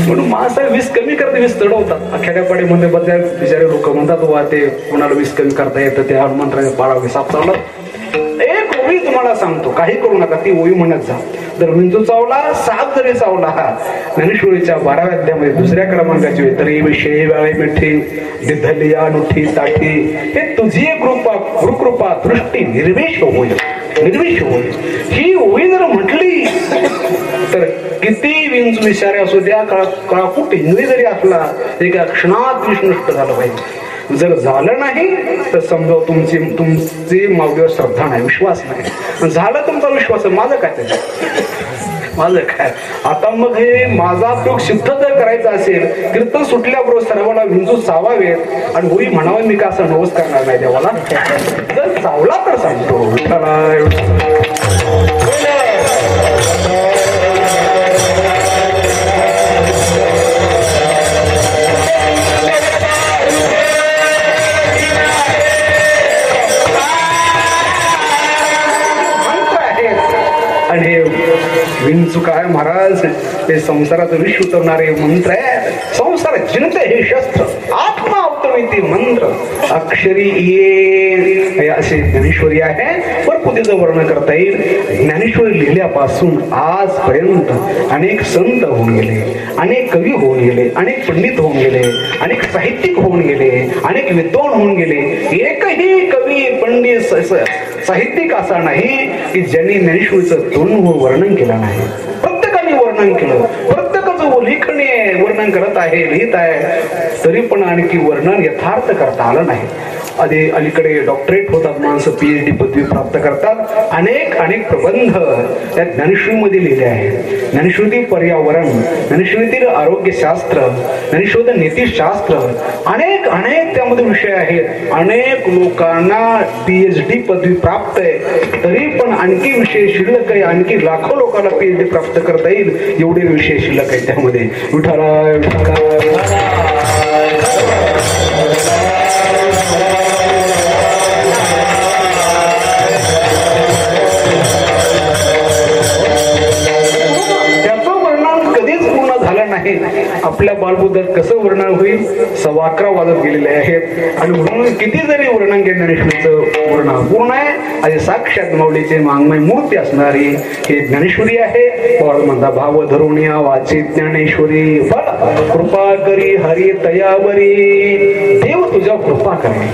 म्हणून माणसं 20 कमी करते 20 चढवतात. खेड्यापाड्यामध्ये बद्दल बिचारे लोक म्हणतात वा ते कोणाला 20 कमी करता येतं ते हनुमंत्राने पाळावे साप चावलं. एक ओळी तुम्हाला सांगतो, काही करू नका, ती ओळी म्हणत जा. जर विंचू चावला, साप जरी चावला, ज्ञानेश्वरीच्या 12व्या अध्यायामध्ये 2ऱ्या क्रमांकाची तरी विषय वेळे मिठी दिधलिया नुठी ताठी हे तुझी गुरुकृपा दृष्टी निर्वेश होईल, निर्वेश होईल. ही ओळी जर म्हटली तर किती विंचू विषारे असू द्या, काळाकुट हिंदवी जरी असला एका क्षणात विष नष्ट झालं पाहिजे. जर झालं नाही तर समजा तुमची मावलीवर श्रद्धा नाही, विश्वास नाही. झालं तुमचा विश्वास, माझं काय त्याच्यात, माझं काय. आता मग हे माझा उपयोग सिद्ध जर करायचा असेल कीर्तन सुटल्याबरोबर सर्वांना विंचू चावावेत आणि होई म्हणावं मी का असं नवस करणार नाही देवाला. जर चावला तर सांगतो आणि विंचू काय महाराज हे संसाराचं विष उतरणारे मंत्र आहे. संसार जिंकते हे शस्त्र आत्मा अवतरते मंत्र अक्षरी ये असे ज्ञानेश्वरी आहे. भरपूर तिचं वर्णन करता येईल. ज्ञानेश्वरी लिहिल्यापासून आजपर्यंत अनेक संत होऊन गेले, अनेक कवी होऊन गेले, अनेक पंडित होऊन गेले, अनेक साहित्यिक होऊन गेले, अनेक विद्वान होऊन गेले. एकही कवी पंडित साहित्यिक असा नाही की ज्यांनी ज्ञानेश्वरीचं दोन वर्णन केलं नाही. प्रत्येकाने वर्णन केलं. प्रत्येकाचं लिखणे वर्णन करत आहे, लिहित आहे, तरी पण आणखी वर्णन यथार्थ करता आलं नाही. अलीकडे डॉक्टरेट होतात माणसं, PhD पदवी प्राप्त करतात. अनेक अनेक प्रबंध या ज्ञानेश्वरीमध्ये लिहिले आहेत. ज्ञानेश्वरीतील पर्यावरण, ज्ञानेश्वरीतील आरोग्यशास्त्र, ज्ञानेश्वरीतील नीतिशास्त्र, अनेक अनेक त्यामध्ये विषय आहेत. अनेक लोकांना PhD पदवी प्राप्त आहे, तरी पण आणखी विषय शिल्लक आहे. आणखी लाखो लोकांना PhD प्राप्त करता येईल एवढे विषय शिल्लक आहेत त्यामध्ये. विठ्ठला नाही. आपल्या बालबुद्धात कसं वर्णन होईल, 11:15 वाजत गेलेले आहेत आणि म्हणून किती जरी वर्णन केलं ज्ञानेश्वरीचं वर्णन पूर्ण आहे. आणि साक्षात माऊलीचे मांगमय मूर्ती असणारी हे ज्ञानेश्वरी आहे. म्हणता भाव धरुण्या वाचे ज्ञानेश्वरी फळ कृपा करी हरी तयावरी. देव तुझ्या कृपा करे.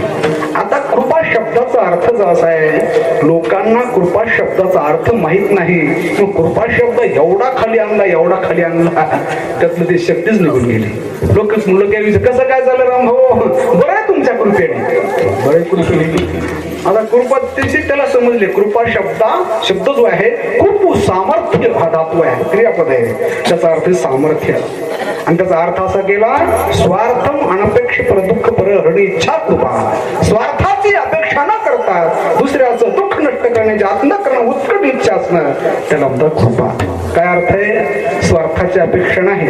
आता कृपा शब्दाचा अर्थच असा आहे, लोकांना कृपा शब्दाचा अर्थ माहित नाही. कृपा शब्द एवढा खाली आणला त्यातलं ते शक्तीच निघून गेली. लोक कसं काय झालं राम भाऊ, बरं आहे तुमच्या कृपेने, बरं कृपेने. आता कृपा त्याला समजले. कृपा शब्द जो आहे खूप सामर्थ्य हा धातू आहे, क्रियापद आहे, त्याचा अर्थ सामर्थ्य. आणि त्याचा अर्थ असा केला, स्वार्थम अनपेक्ष परदुःख परहरणी इच्छा कृपा. स्वार्थाची अपेक्षा न करता दुसऱ्याचं दुःख नष्ट करण्याची अंतःकरण उत्कट इच्छा असणं त्याला म्हणतात कृपा. काय अर्थ आहे, स्वार्थाची अपेक्षा नाही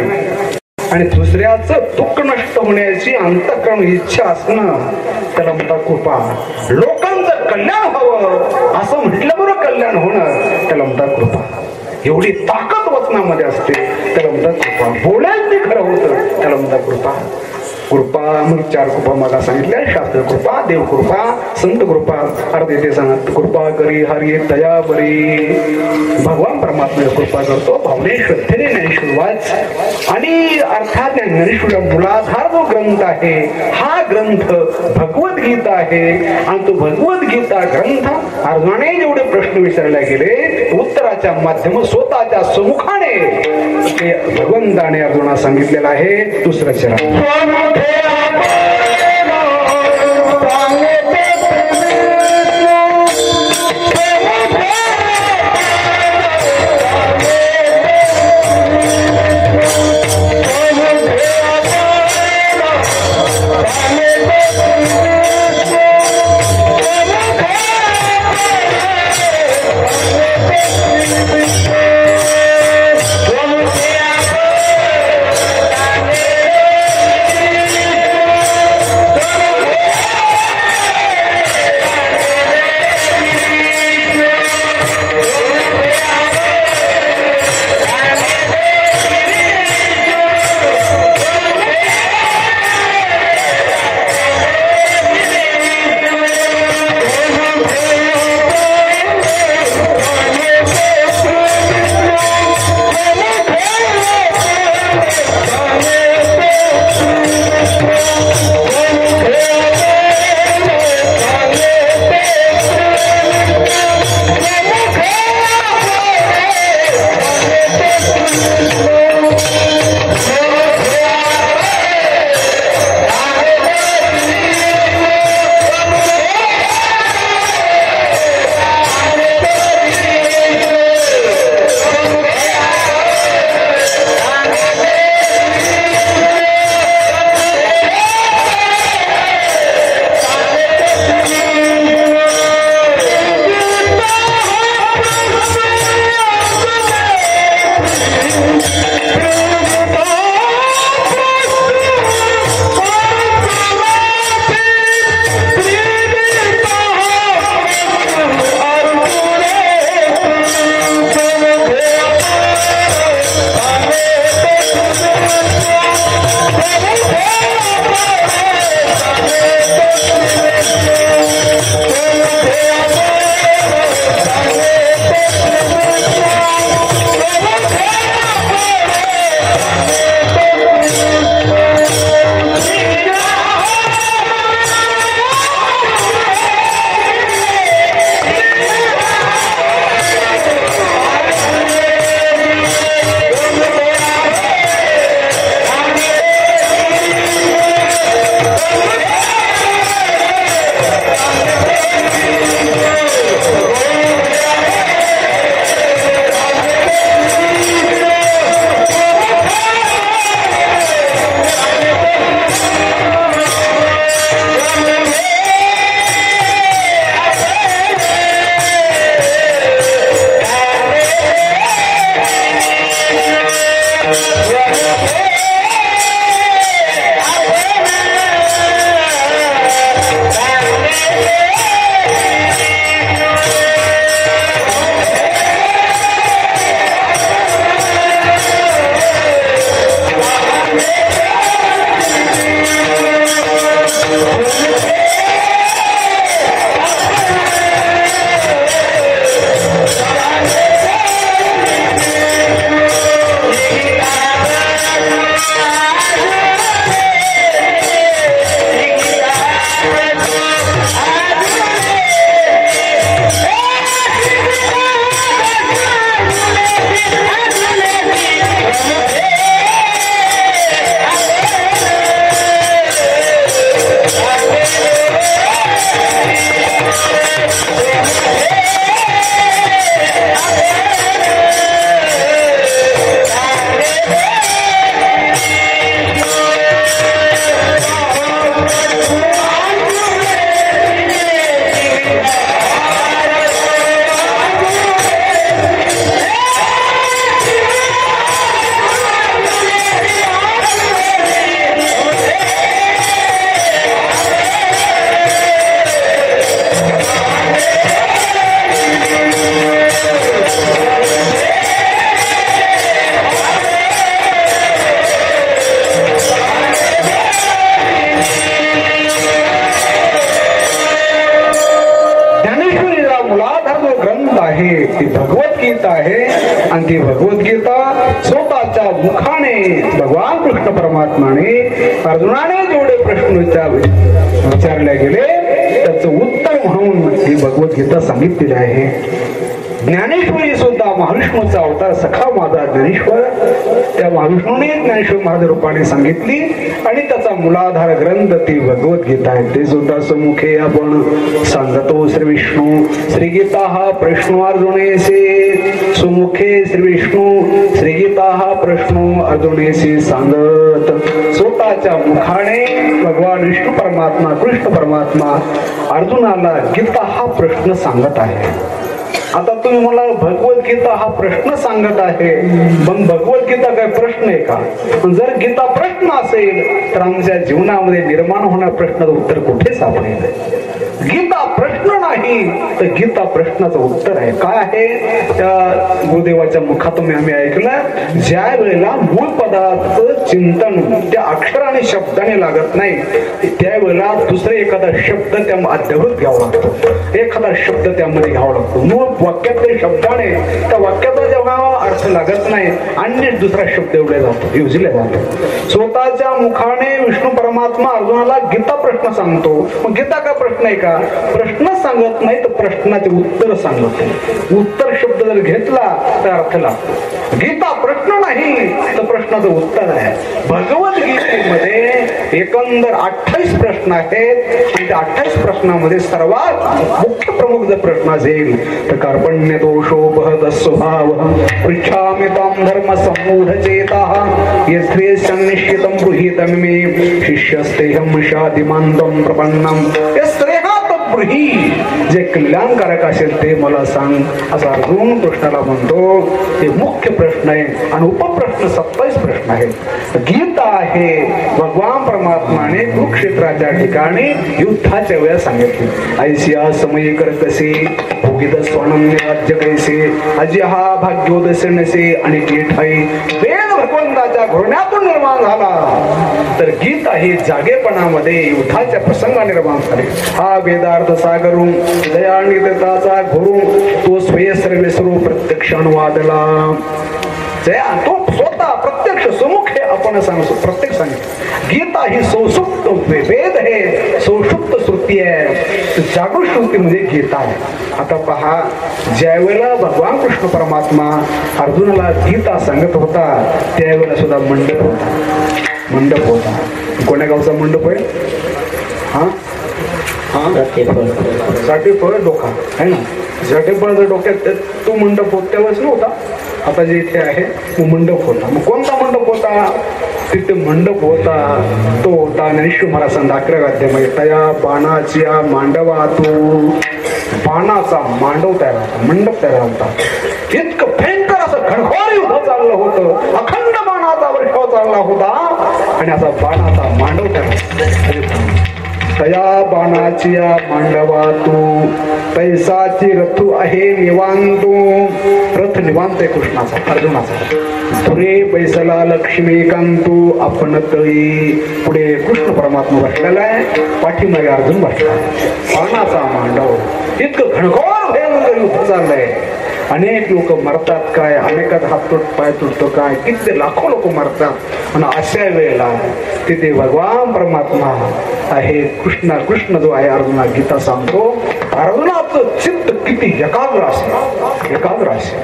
आणि दुसऱ्याचं दुःख नष्ट होण्याची अंतःकरण इच्छा असणं त्याला म्हणतात कृपा. लोकांचं कल्याण व्हावं असं म्हटलं बरं, कल्याण होणं त्याला म्हणतात कृपा. एवढी ताकद वचनामध्ये असते त्याला म्हणतात कृपा. बोलायला ते खरं होतं त्याला म्हणतात कृपा. कृपा मग 4 कृपा मला सांगितल्या, शास्त्र कृपा, देव कृपा, संत कृपा. अर्थ येते सांगत कृपा करी हरी दया बरी. भगवान परमात्मा कृपा करतो भावने श्रद्धेने ज्ञानेश्वर वाच. आणि अर्थात ज्ञानेश्वर मूलाधार जो ग्रंथ आहे हा ग्रंथ भगवद्गीता आहे. आणि तो भगवद्गीता ग्रंथ अर्जुनाने जेवढे प्रश्न विचारले गेले उत्तराच्या माध्यम स्वतःच्या समुखाने ते भगवंताने अर्जुना सांगितलेलं आहे. दुसरं चरण भगवद्गीता स्वतःच्या मुखाने भगवान कृष्ण परमात्माने अर्जुनाने जेवढे प्रश्न विचारले गेले त्याचं उत्तर म्हणून ही भगवद्गीता सांगितलेली आहे. ज्ञानेश्वरी सुद्धा महाविष्णूचा अवतार सखा माझा ज्ञानेश्वर, त्या महाविष्णूने ज्ञानेश्वर महाराज रूपाने सांगितली आणि त्याचा मूलाधार ग्रंथ ती भगवद्गीता आहे. ते सुद्धा समुखे आपण सांगतो. श्री विष्णू श्री गीता हा प्रश्न अर्जुनेसे सुमुखे श्री विष्णू श्री गीता हा प्रश्न अर्जुनेसे सांगत. स्वतःच्या मुखाने भगवान विष्णू परमात्मा कृष्ण परमात्मा अर्जुनाला गीता हा प्रश्न सांगत आहे. आता तुम्ही मला भगवद्गीता हा प्रश्न सांगत आहे, पण भगवद्गीता काय प्रश्न आहे का? जर गीता प्रश्न असेल तर आमच्या जीवनामध्ये निर्माण होणाऱ्या प्रश्नाचं उत्तर कुठे सापडेल? गीता प्रश्न नाही तर गीता प्रश्नाचं उत्तर आहे. काय आहे? त्या गुरुदेवाच्या मुखातून आम्ही ऐकलं, ज्या वेळेला मूळ पदार्थाचं चिंतन त्या अक्षर आणि शब्दाने लागत नाही त्यावेळेला दुसरे एखादा शब्द त्या अद्ययावत घ्यावा लागतो, एखादा शब्द त्यामध्ये घ्यावा लागतो. मूळ वाक्यातल्या शब्दाने त्या वाक्याचा जेव्हा अर्थ लागत नाही अन्य दुसरा शब्द एवढे जातो युजले जातो. स्वतःच्या मुखाने विष्णू परमात्मा अर्जुनाला गीता प्रश्न सांगतो. मग गीता का प्रश्न आहे का? प्रश्न सांगत नाही तर प्रश्नाचे उत्तर सांगत. उत्तर शब्द जर घेतला तर अर्थ लागतो. गीता प्रश्न नाही तर प्रश्नाचं उत्तर आहे. भगवद्गीतेमध्ये एकंदर 28 प्रश्न आहेत आणि त्या 28 प्रश्नामध्ये सर्वात मुख्य प्रमुख जर प्रश्न असेल तर कार्पण्य दोषोपहत स्वभाव पृच्छामि तां धर्म सम्मूढ चेताः यस्त्रे सन्निश्चितं गृहीतं मे शिष्यस्तेहं शादिमान्तं प्रपन्नं यस्त्रेहा तत्ब्रूहि. जे कल्याणकारक असेल ते मला सांग असं अर्जुन कृष्णाला म्हणतो. हे मुख्य प्रश्न आहे आणि उपप्रश्न 27 प्रश्न आहेत. गीता आहे भगवान परमात्माने कुरुक्षेत्राच्या ठिकाणी युद्धाच्या वेळा सांगितली. ऐसिया समय कर कसे भोगित स्वनन्य राज्य कैसे अजहा भाग्योदय नसे आणि ठाई वेद भगवंताच्या घोरण्यातून निर्माण झाला. तर गीता ही जागेपणामध्ये युद्धाच्या प्रसंगा निर्माण झाले. हा वेदार्थ सागरू दयानिताचा घोरू तो स्वयं विसरू प्रत्यक्ष अनुवादला. तो स्वतः प्रत्यक्ष सुमुखे आपण सांगतो प्रत्येक सांगितलं. गीता ही सुषुप्त वेद आहे, सुषुप्त श्रुती आहे, जागृत श्रुती म्हणजे गीता आहे. आता पहा, ज्या वेळेला भगवान कृष्ण परमात्मा अर्जुनाला गीता सांगत होता त्यावेळेला सुद्धा मंडप होता. मंडप होता. कोण्या गावचा मंडप आहे? हा साठेफळ डोका आहे ना. साठेफळाचा डोक्यात तो मंडप होता त्यावेळेस नव्हता. आता जे इथे आहे तो मंडप होता. मग कोणता मंडप होता? तिथे मंडप होता तो होता ज्ञानेश्वर महाराजांचा 11व्या अध्यायामध्ये तया बाणाच्या मांडवा तो बाणाचा मांडव तयार होता, मंडप तयार होता. इतकं भयंकर असं घनघोर युद्ध चाललं होतं, अखंड बाणाचा वर्षाव चालला होता आणि असा बाणाचा मांडव तयार. तया बाणाच्या मांडवा तू पैसाची रथू आहे निवांतो. रथ निवांत आहे कृष्णाचा अर्जुनाचा. पुढे बैसला लक्ष्मीकांतू आपण तळी. पुढे कृष्ण परमात्मा बसलेला आहे, पाठीमागे अर्जुन बसला. बाणाचा मांडव. इतकं घनघोर भयंकर युद्ध चाललंय. अनेक लोक मरतात काय, अनेकात हात तुट पाय तुटतो काय, किती लाखो लोक मरतात. आणि अशा वेळेला तिथे भगवान परमात्मा आहे कृष्ण जो आहे अर्जुना गीता सांगतो. अर्जुनाचं चित्त किती एकाग्र असेल, एकाग्र असेल.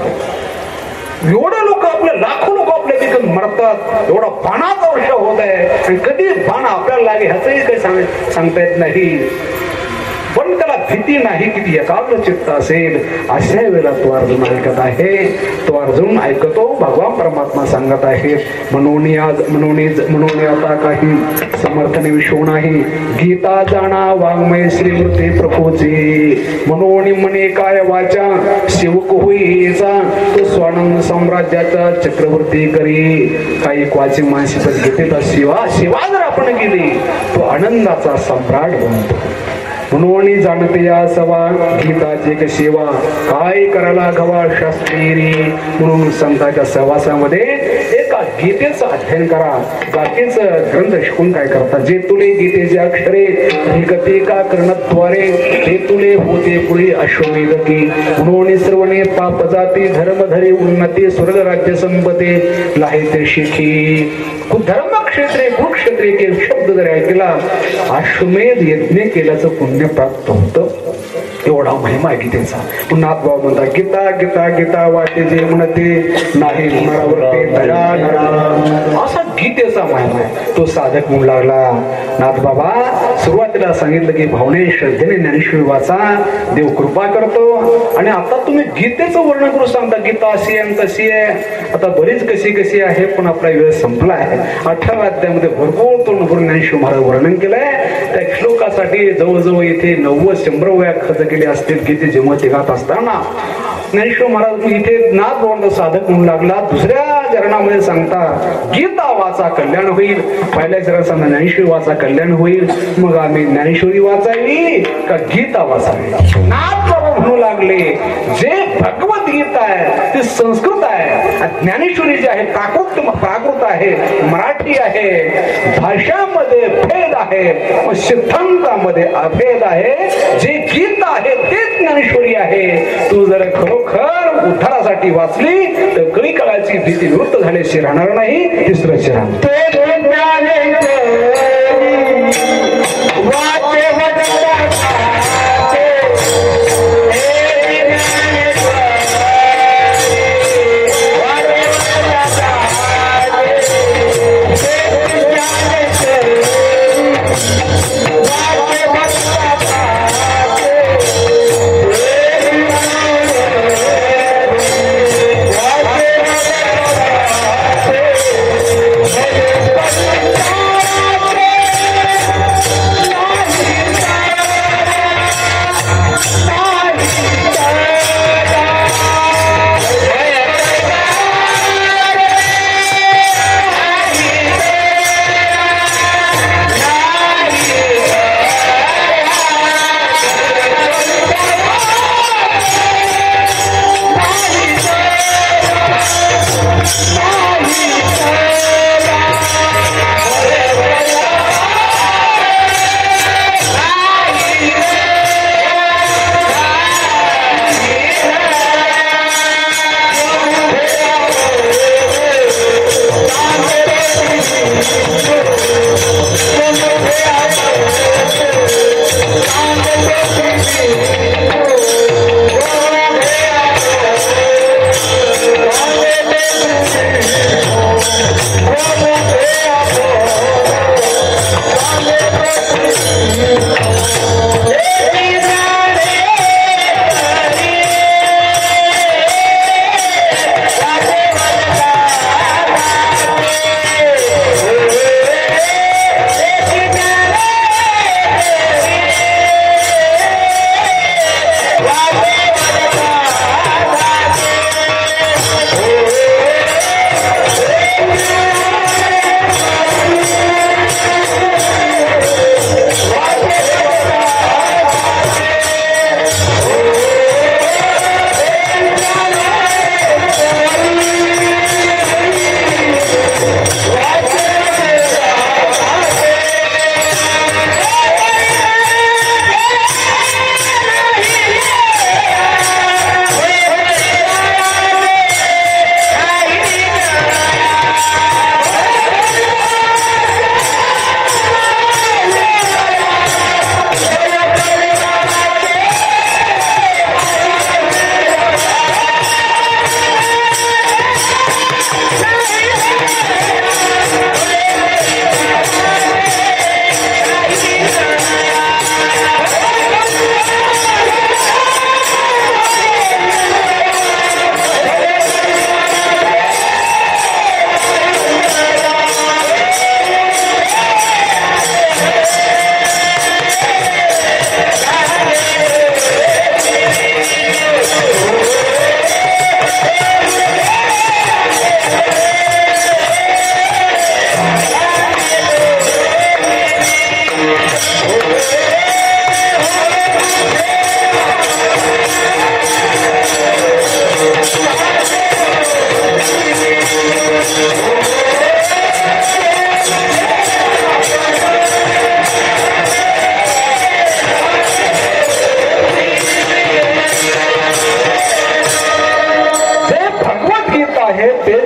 एवढे लोक आपले लाखो लोक आपल्या तिथे मरतात, एवढा बाणाचा वर्ष होत आहे आणि कधी बाण आपल्याला लागे ह्याचंही काही सांगता येत नाही. पण त्याला भीती नाही, किती एकाग्र चित्त असेल. अशा वेळेला तो अर्जुन ऐकत आहे. तो अर्जुन ऐकतो भगवान परमात्मा सांगत आहे म्हणून आता काही समर्थने विषय नाही. गीता जाणा वाङ्मय श्रीमूर्ती प्रभूचे म्हणून म्हणे काय वाचा सेवक होईचा तो स्वानंद साम्राज्याचा चक्रवर्ती करी. काही क्वाची मानसी पण गीतेचा सेवा जर आपण केली तो आनंदाचा सम्राट बनतो. म्हणून जाणते या सवा गीताची एक सेवा काय करायला घवा शास्त्री. म्हणून संतांच्या सहवासामध्ये का गीतेचं अध्ययन करा. बाकीचं ग्रंथ शिकून काय करता. जे तुले गीतेचे अक्षरे गते का कर्णद्वारे ते तुले होते पुढे अश्वमेध की म्हणून सर्वणे पाप जाती धर्म धरे उन्नती स्वर्ग राज्य संपते लाहे ते शिखी. धर्मक्षेत्रे कुरुक्षेत्रे के शब्द जर ऐकला अश्वमेध यज्ञ केल्याचं पुण्य प्राप्त होतं. एवढा महिमा आहे गीतेचा. पुन्हा भाऊ म्हणतात गीता गीता गीता वाटे जे म्हणते नाही मनावरती दया नरा. असा गीतेचा महिमा आहे. तो साधक म्हणू लागला नाथ बाबा सुरुवातीला सांगितलं की भावने श्रद्धेने ज्ञानेश्वरी वाचा देव कृपा करतो. आणि आता तुम्ही गीतेचं वर्णन करून सांगता गीता अशी आहे तशी आहे. आता बरीच कशी कशी आहे पण आपला वेळ संपला आहे. 18व्या अध्यायामध्ये भरपूर तोंडभरून ज्ञानेश्वर महाराज वर्णन केलंय. त्या श्लोकासाठी जवळजवळ इथे 90-100 वेळा खर्च केले असतील गीते जेव्हा तिघात असताना. ज्ञानेश्वर महाराज इथे नाथ बोलतो साधक म्हणू लागला. दुसऱ्या चरणामध्ये सांगता गीता वाचा कल्याण होईल. पहिल्या चरणात सांगता ज्ञानेश्वरी वाचा कल्याण होईल. मग आम्ही ज्ञानेश्वरी वाचावी का गीता वाचावी. नाथ बाबा म्हणू लागले जे भगवद्गीता आहे ती संस्कृत आहे. ज्ञानेश्वरी जी आहे प्राकृत आहे मराठी आहे. भाषामध्ये भेद आहे सिद्धांतामध्ये अभेद आहे. जे गीता आहे तेच ज्ञानेश्वरी आहे. तू जर खरोखर उद्धारासाठी वाचली तर कळी काळाची भीती निवृत्त झाल्याशी राहणार नाही. तिसरं चरण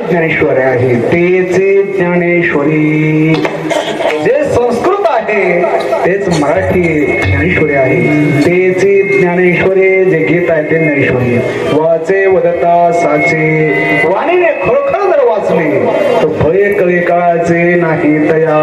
ज्ञानेश्वर आहे, तेचे ज्ञानेश्वरी. जे संस्कृत आहे तेच मराठी ज्ञानेश्वरी आहे, तेचे ज्ञानेश्वरी. जे गीत आहे ते ज्ञानेश्वरी. वाचे वदता साचे, वाणीने खरोखर जर वाचले तर भय कळे काळाचे नाही तया.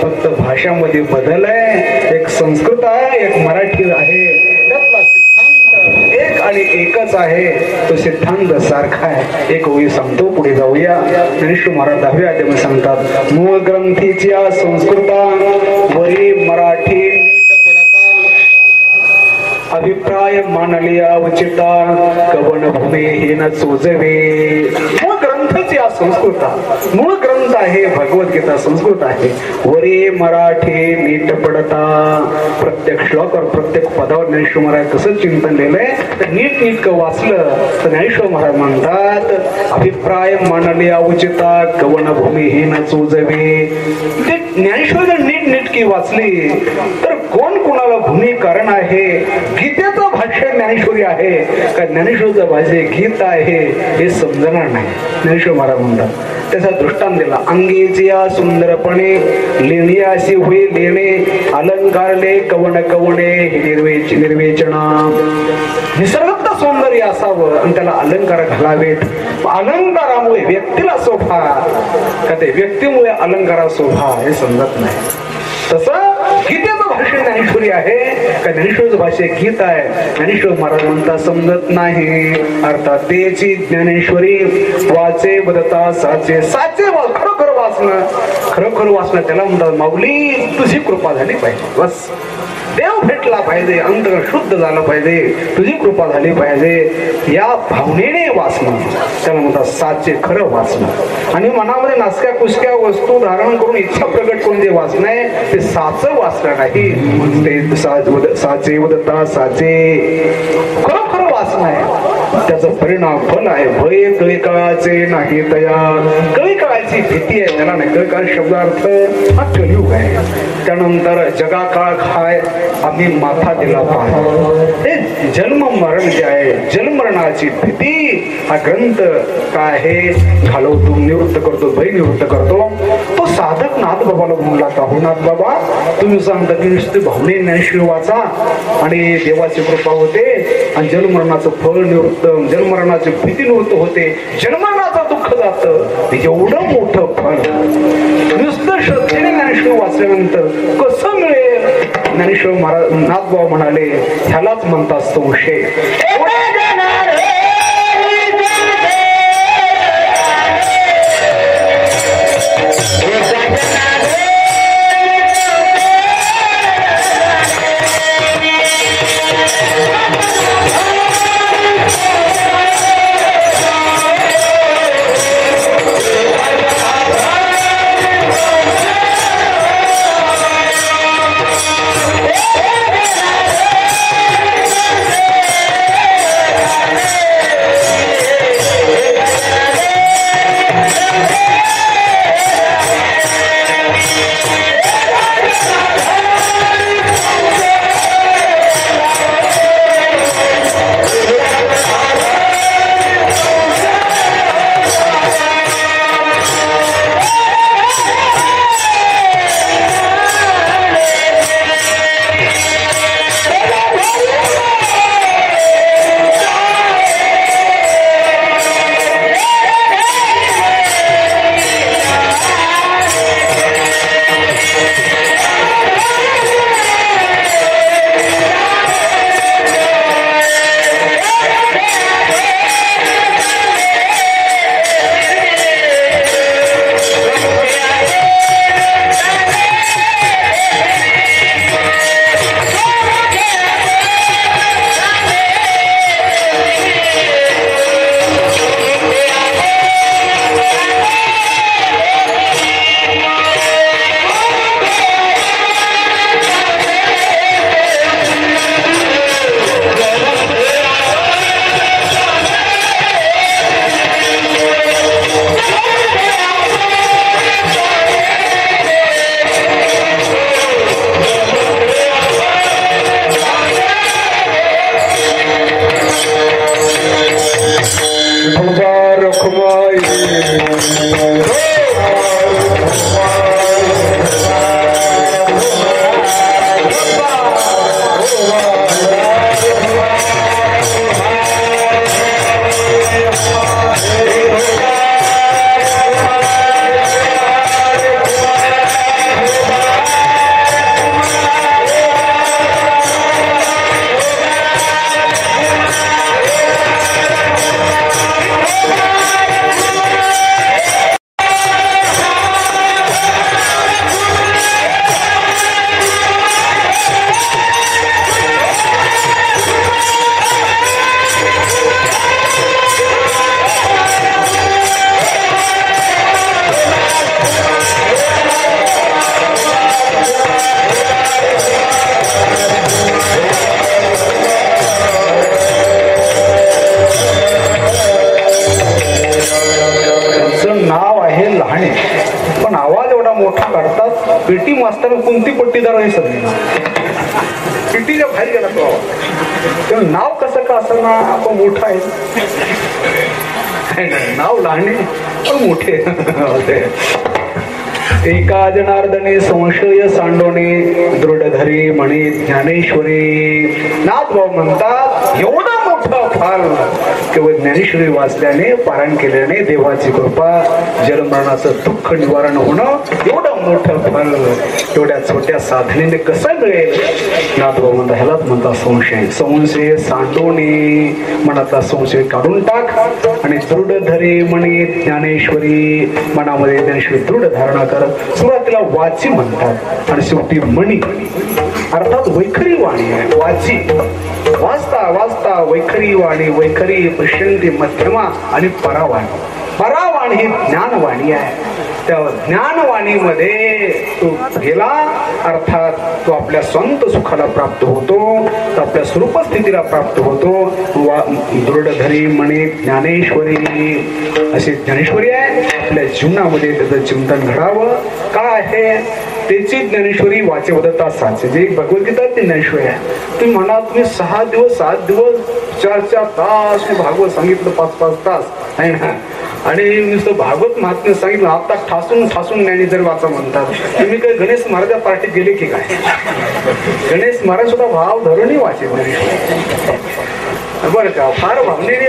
फक्त भाषामध्ये बदल आहे, एक संस्कृत आहे एक मराठी आहे, त्यातला सिद्धांत एक आणि एकच आहे, तो सिद्धांत सारखा आहे. एक ओळी सांगतो, पुढे जाऊया. ज्ञानेश्वर महाराज 10व्या अध्यायामध्ये सांगतात, मूळ ग्रंथीची संस्कृता वरी मराठी अभिप्राय मानलिया उचिता कवन भूमे हे न चोजवे. मूळ ग्रंथाची या संस्कृत, मूळ ग्रंथ आहे भगवद्गीता, संस्कृत आहे. वरे मराठी नीट पडता. प्रत्येक श्लोकावर प्रत्येक पदावर ज्ञानेश्वर महाराज कसं चिंतन लिहिलंय तर नीट नीटकं वाचलं तर ज्ञानेश्वर महाराज म्हणतात, अभिप्राय मानलिया उचिता कवन भूमी हे न चोजवे. ते ज्ञानेश्वर जर नीट नीटकी वाचली तर कोण कोणाला भूमिकारण आहे, गीतेचं भाष्य ज्ञानेश्वरी आहे का ज्ञानेश्वरचं भाष्य गीत आहे हे समजणार नाही. ज्ञानेश्वर महाराज म्हणतात, त्याचा दृष्टांत दिला. अंगेची या सुंदरपणे लेणी अशी होई लेणे, अलंकारले कवण कवणे निर्वेचना. निसर्गत सौंदर्य असावं आणि त्याला अलंकार घालावेत. अलंकारामुळे व्यक्तीला शोभा का ते व्यक्तीमुळे अलंकारा शोभा हे समजत नाही. तसं गीतेचं भाष्य ज्ञानेश्वरी आहे का ज्ञानेश्वरचं भाष्य गीत आहे, ज्ञानेश्वर महाराज म्हणता समजत नाही. अर्थात तेची ज्ञानेश्वरी वाचे बदता साचे. साचे खरोखर वाचणं, खरोखर वाचणं त्याला म्हणतात माऊली तुझी कृपा झाली पाहिजे. बस देव भेटला पाहिजे, अंतर शुद्ध झालं पाहिजे, तुझी कृपा झाली पाहिजे या भावनेने वाचणं त्याला म्हणतात साचे खरं वाचणं. आणि मनामध्ये नासक्या कुसक्या वस्तू धारण करून इच्छा प्रकट करून जे वाचणं आहे ते साचं वाचणं नाही. ते साचे वदता साचे खरोखर वाचणं आहे. त्याचा परिणाम फल आहे भय कळी काळाचे नाही तया. कळी काळाची भीती आहे त्याला नाही. कळी काळ शब्दार्थ हा कलियुग आहे. त्यानंतर जगा काळ खाय आम्ही माथा दिला पाय. हे जन्म मरण जे आहे, जन्मरणाची भीती हा ग्रंथ काय आहे घालवतो, निवृत्त करतो, भय निवृत्त करतो. तो साधक नाथ बाबाला म्हणला का हो नाथ बाबा तुम्ही सांगता की नुसते भावने ज्ञानेश्वरी वाचा आणि देवाची कृपा होते आणि जन्मरणाचं फळ निवृत्त, जन्मरणाची भीती निवृत्त होते, जन्मरणाचं दुःख जातं. एवढं मोठं फळ नुसतं श्रद्धेने ज्ञानेश्वरी वाचल्यानंतर कसं मिळेल? ज्ञानेश्वर महाराज नाथबाबा म्हणाले ह्यालाच म्हणतात संशय. पण आवाज एवढा मोठा काढतात. पेटी मास्तर कोणती पट्टीदार हे सगळे पेटीच्या बाहेर गेला तो आवाज. तेव्हा नाव कसं का असं ना आपण मोठं आहे, नाव लहाने पण मोठे होते. एका जनार्दने संशय सांडोने दृढधरी म्हणे ज्ञानेश्वरी. नाथभाऊ म्हणतात एवढं मोठं फल केवळ ज्ञानेश्वरी वाचल्याने पारायण केल्याने देवाची कृपा जन्मरणाचं दुःख निवारण होणं एवढं मोठं फल एवढ्या छोट्या साधनेने कसं मिळेल. नाथभाऊ म्हणतात ह्यालाच म्हणतात संशय. संशय सांडोने मनातला संशय काढून टाक आणि दृढधरी म्हणे ज्ञानेश्वरी. मनामध्ये ज्ञानेश्वरी दृढ धारणा कर. सुरुवातीला वाची म्हणतात आणि शेवटी मणी अर्थात वैखरी वाणी आहे. वाची वाचता वाचता वैखरी वाणी, वैखरी पश्यंती मध्यमा आणि परावाणी. परावाणी ही ज्ञानवाणी आहे. त्या ज्ञानवाणीमध्ये तो गेला अर्थात तो आपल्या स्वंत सुखाला प्राप्त होतो, तो आपल्या स्वरूप स्थितीला प्राप्त होतो. दृढधरी म्हणे ज्ञानेश्वरी अशी ज्ञानेश्वरी आहे. आपल्या जीवनामध्ये त्याचं चिंतन घडावं. काय आहे त्याची ज्ञानेश्वरी वाचेवदता साचे. जे भगवद्गीता ती ज्ञानेश्वरी आहे. तुम्ही म्हणा तुम्ही 6 दिवस 7 दिवस 4 तास भागवत सांगितलं, 5 तास आहे ना, आणि नुसतं भागवत महात्म्य सांगितलं आता ठासून ठासून ज्ञानी जर वाचा म्हणतात. तुम्ही काय गणेश महाराजा पार्टीत गेले की काय? गणेश महाराज सुद्धा भाव धरूनही वाचे बरं का. फार भावनेने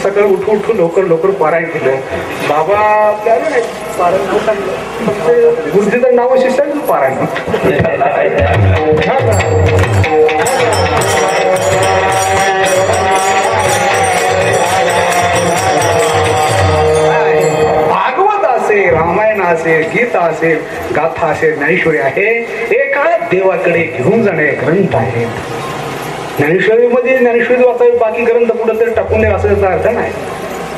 सकाळी उठून लवकर पारायण केलं. बाबा आपल्याला नाही पारायण गुरुजीचं नाव शिष्याचं पारायण. भागवत असेल, रामायण असेल, गीता असेल, गाथा असेल, ज्ञानेश्वरी आहे. एका देवाकडे घेऊन जाणे ग्रंथ आहे. ज्ञानेश्वरीमध्ये ज्ञानेश्वरी वाचावी, बाकी ग्रंथ कुठं तरी टाकून द्या असं त्याचा अर्थ नाही.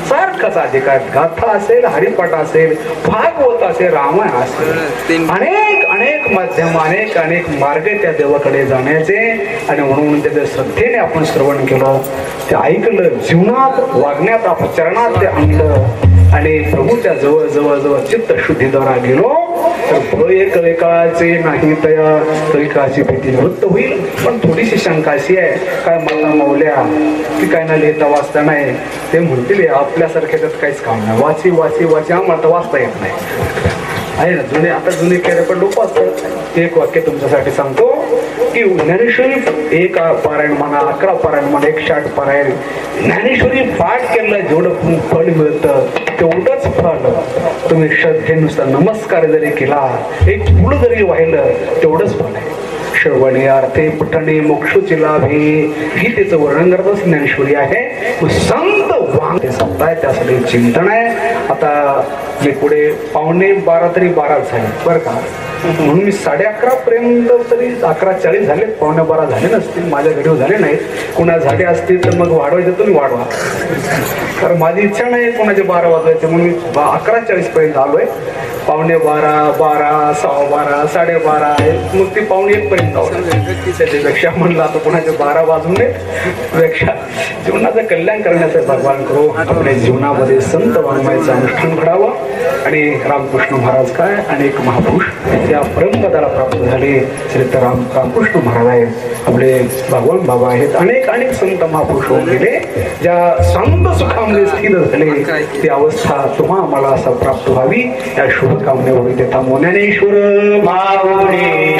सारखाच अधिकार गाथा असेल, हरिपाठ असेल, भागवत असेल, रामायण असेल, अनेक माध्यम अनेक मार्ग त्या देवाकडे जाण्याचे. आणि म्हणून त्याच्या श्रद्धेने आपण श्रवण केलं, ते ऐकलं, जीवनात वागण्यात आचरणात ते आणलं आणि प्रभूच्या जवळ चित्त शुद्धीद्वारा गेलो तर भय कलिकाचे नाही तया कलिकाची भीती निवृत्त होईल. पण थोडीशी शंका अशी आहे, काय माता मावल्या की काय ना लिहिता वाचता नाही. ते म्हणतील आपल्यासारख्या त्यात काहीच काम नाही, वाची आम्हाला वाचता येत नाही आहे ना. जुने केले पण लोक असतात. एक वाक्य तुमच्यासाठी सांगतो की ज्ञानेश्वरी 1 पारायण म्हणा, 11 पारायण म्हणा, 108 पारायण ज्ञानेश्वरी पाठ केलं जेवढं फळ मिळतं तेवढंच फळ तुम्ही श्रद्धेनुसार नमस्कार जरी केला, एक फूल जरी वाहिलं तेवढंच फळ आहे. श्रवणे अर्थे पठणे मोक्षोची लाभे गीतेचं वर्णन करतच ज्ञानेश्वरी आहे. संत वांग ते सप्ताह त्यासाठी चिंतन आहे. आता मी पुढे 11:15 तरी 12 झाले बरं का, म्हणून मी 11:30 पर्यंत तरी 11:40 झाले, 11:15 झाले नसतील, माझ्या घरी झाले नाहीत. कुणा झाले असतील तर मग वाढवायचं तुम्ही वाढवा, कारण माझी इच्छा नाही कोणाचे 12 वाजवायचे. म्हणून मी 11:40 पर्यंत आलोय. 11:15, 12, 12:15, 12:30 मग ते 12:01 पर्यंत त्याच्यापेक्षा म्हणलं आता कोणाचे 12 वाजून पेक्षा जीवनाचं कल्याण करण्याचं भगवान करू. आपल्या जीवनामध्ये संत वाङ्मयाचं अनुष्ठान घडावं आणि रामकृष्ण महाराज काय अनेक महापुरुष त्या परमपदाला प्राप्त झाले. श्रीत रामकृष्ण महाराज आहेत, आपले भगवान बाबा आहेत, अनेक अनेक संत महापुरुष होऊन गेले. ज्या शांत सुखामध्ये स्थिर झाले ती अवस्था तुम्हा आम्हाला असं प्राप्त व्हावी या शुभकामनेवर देता मोज्ञानेश्वर माऊली.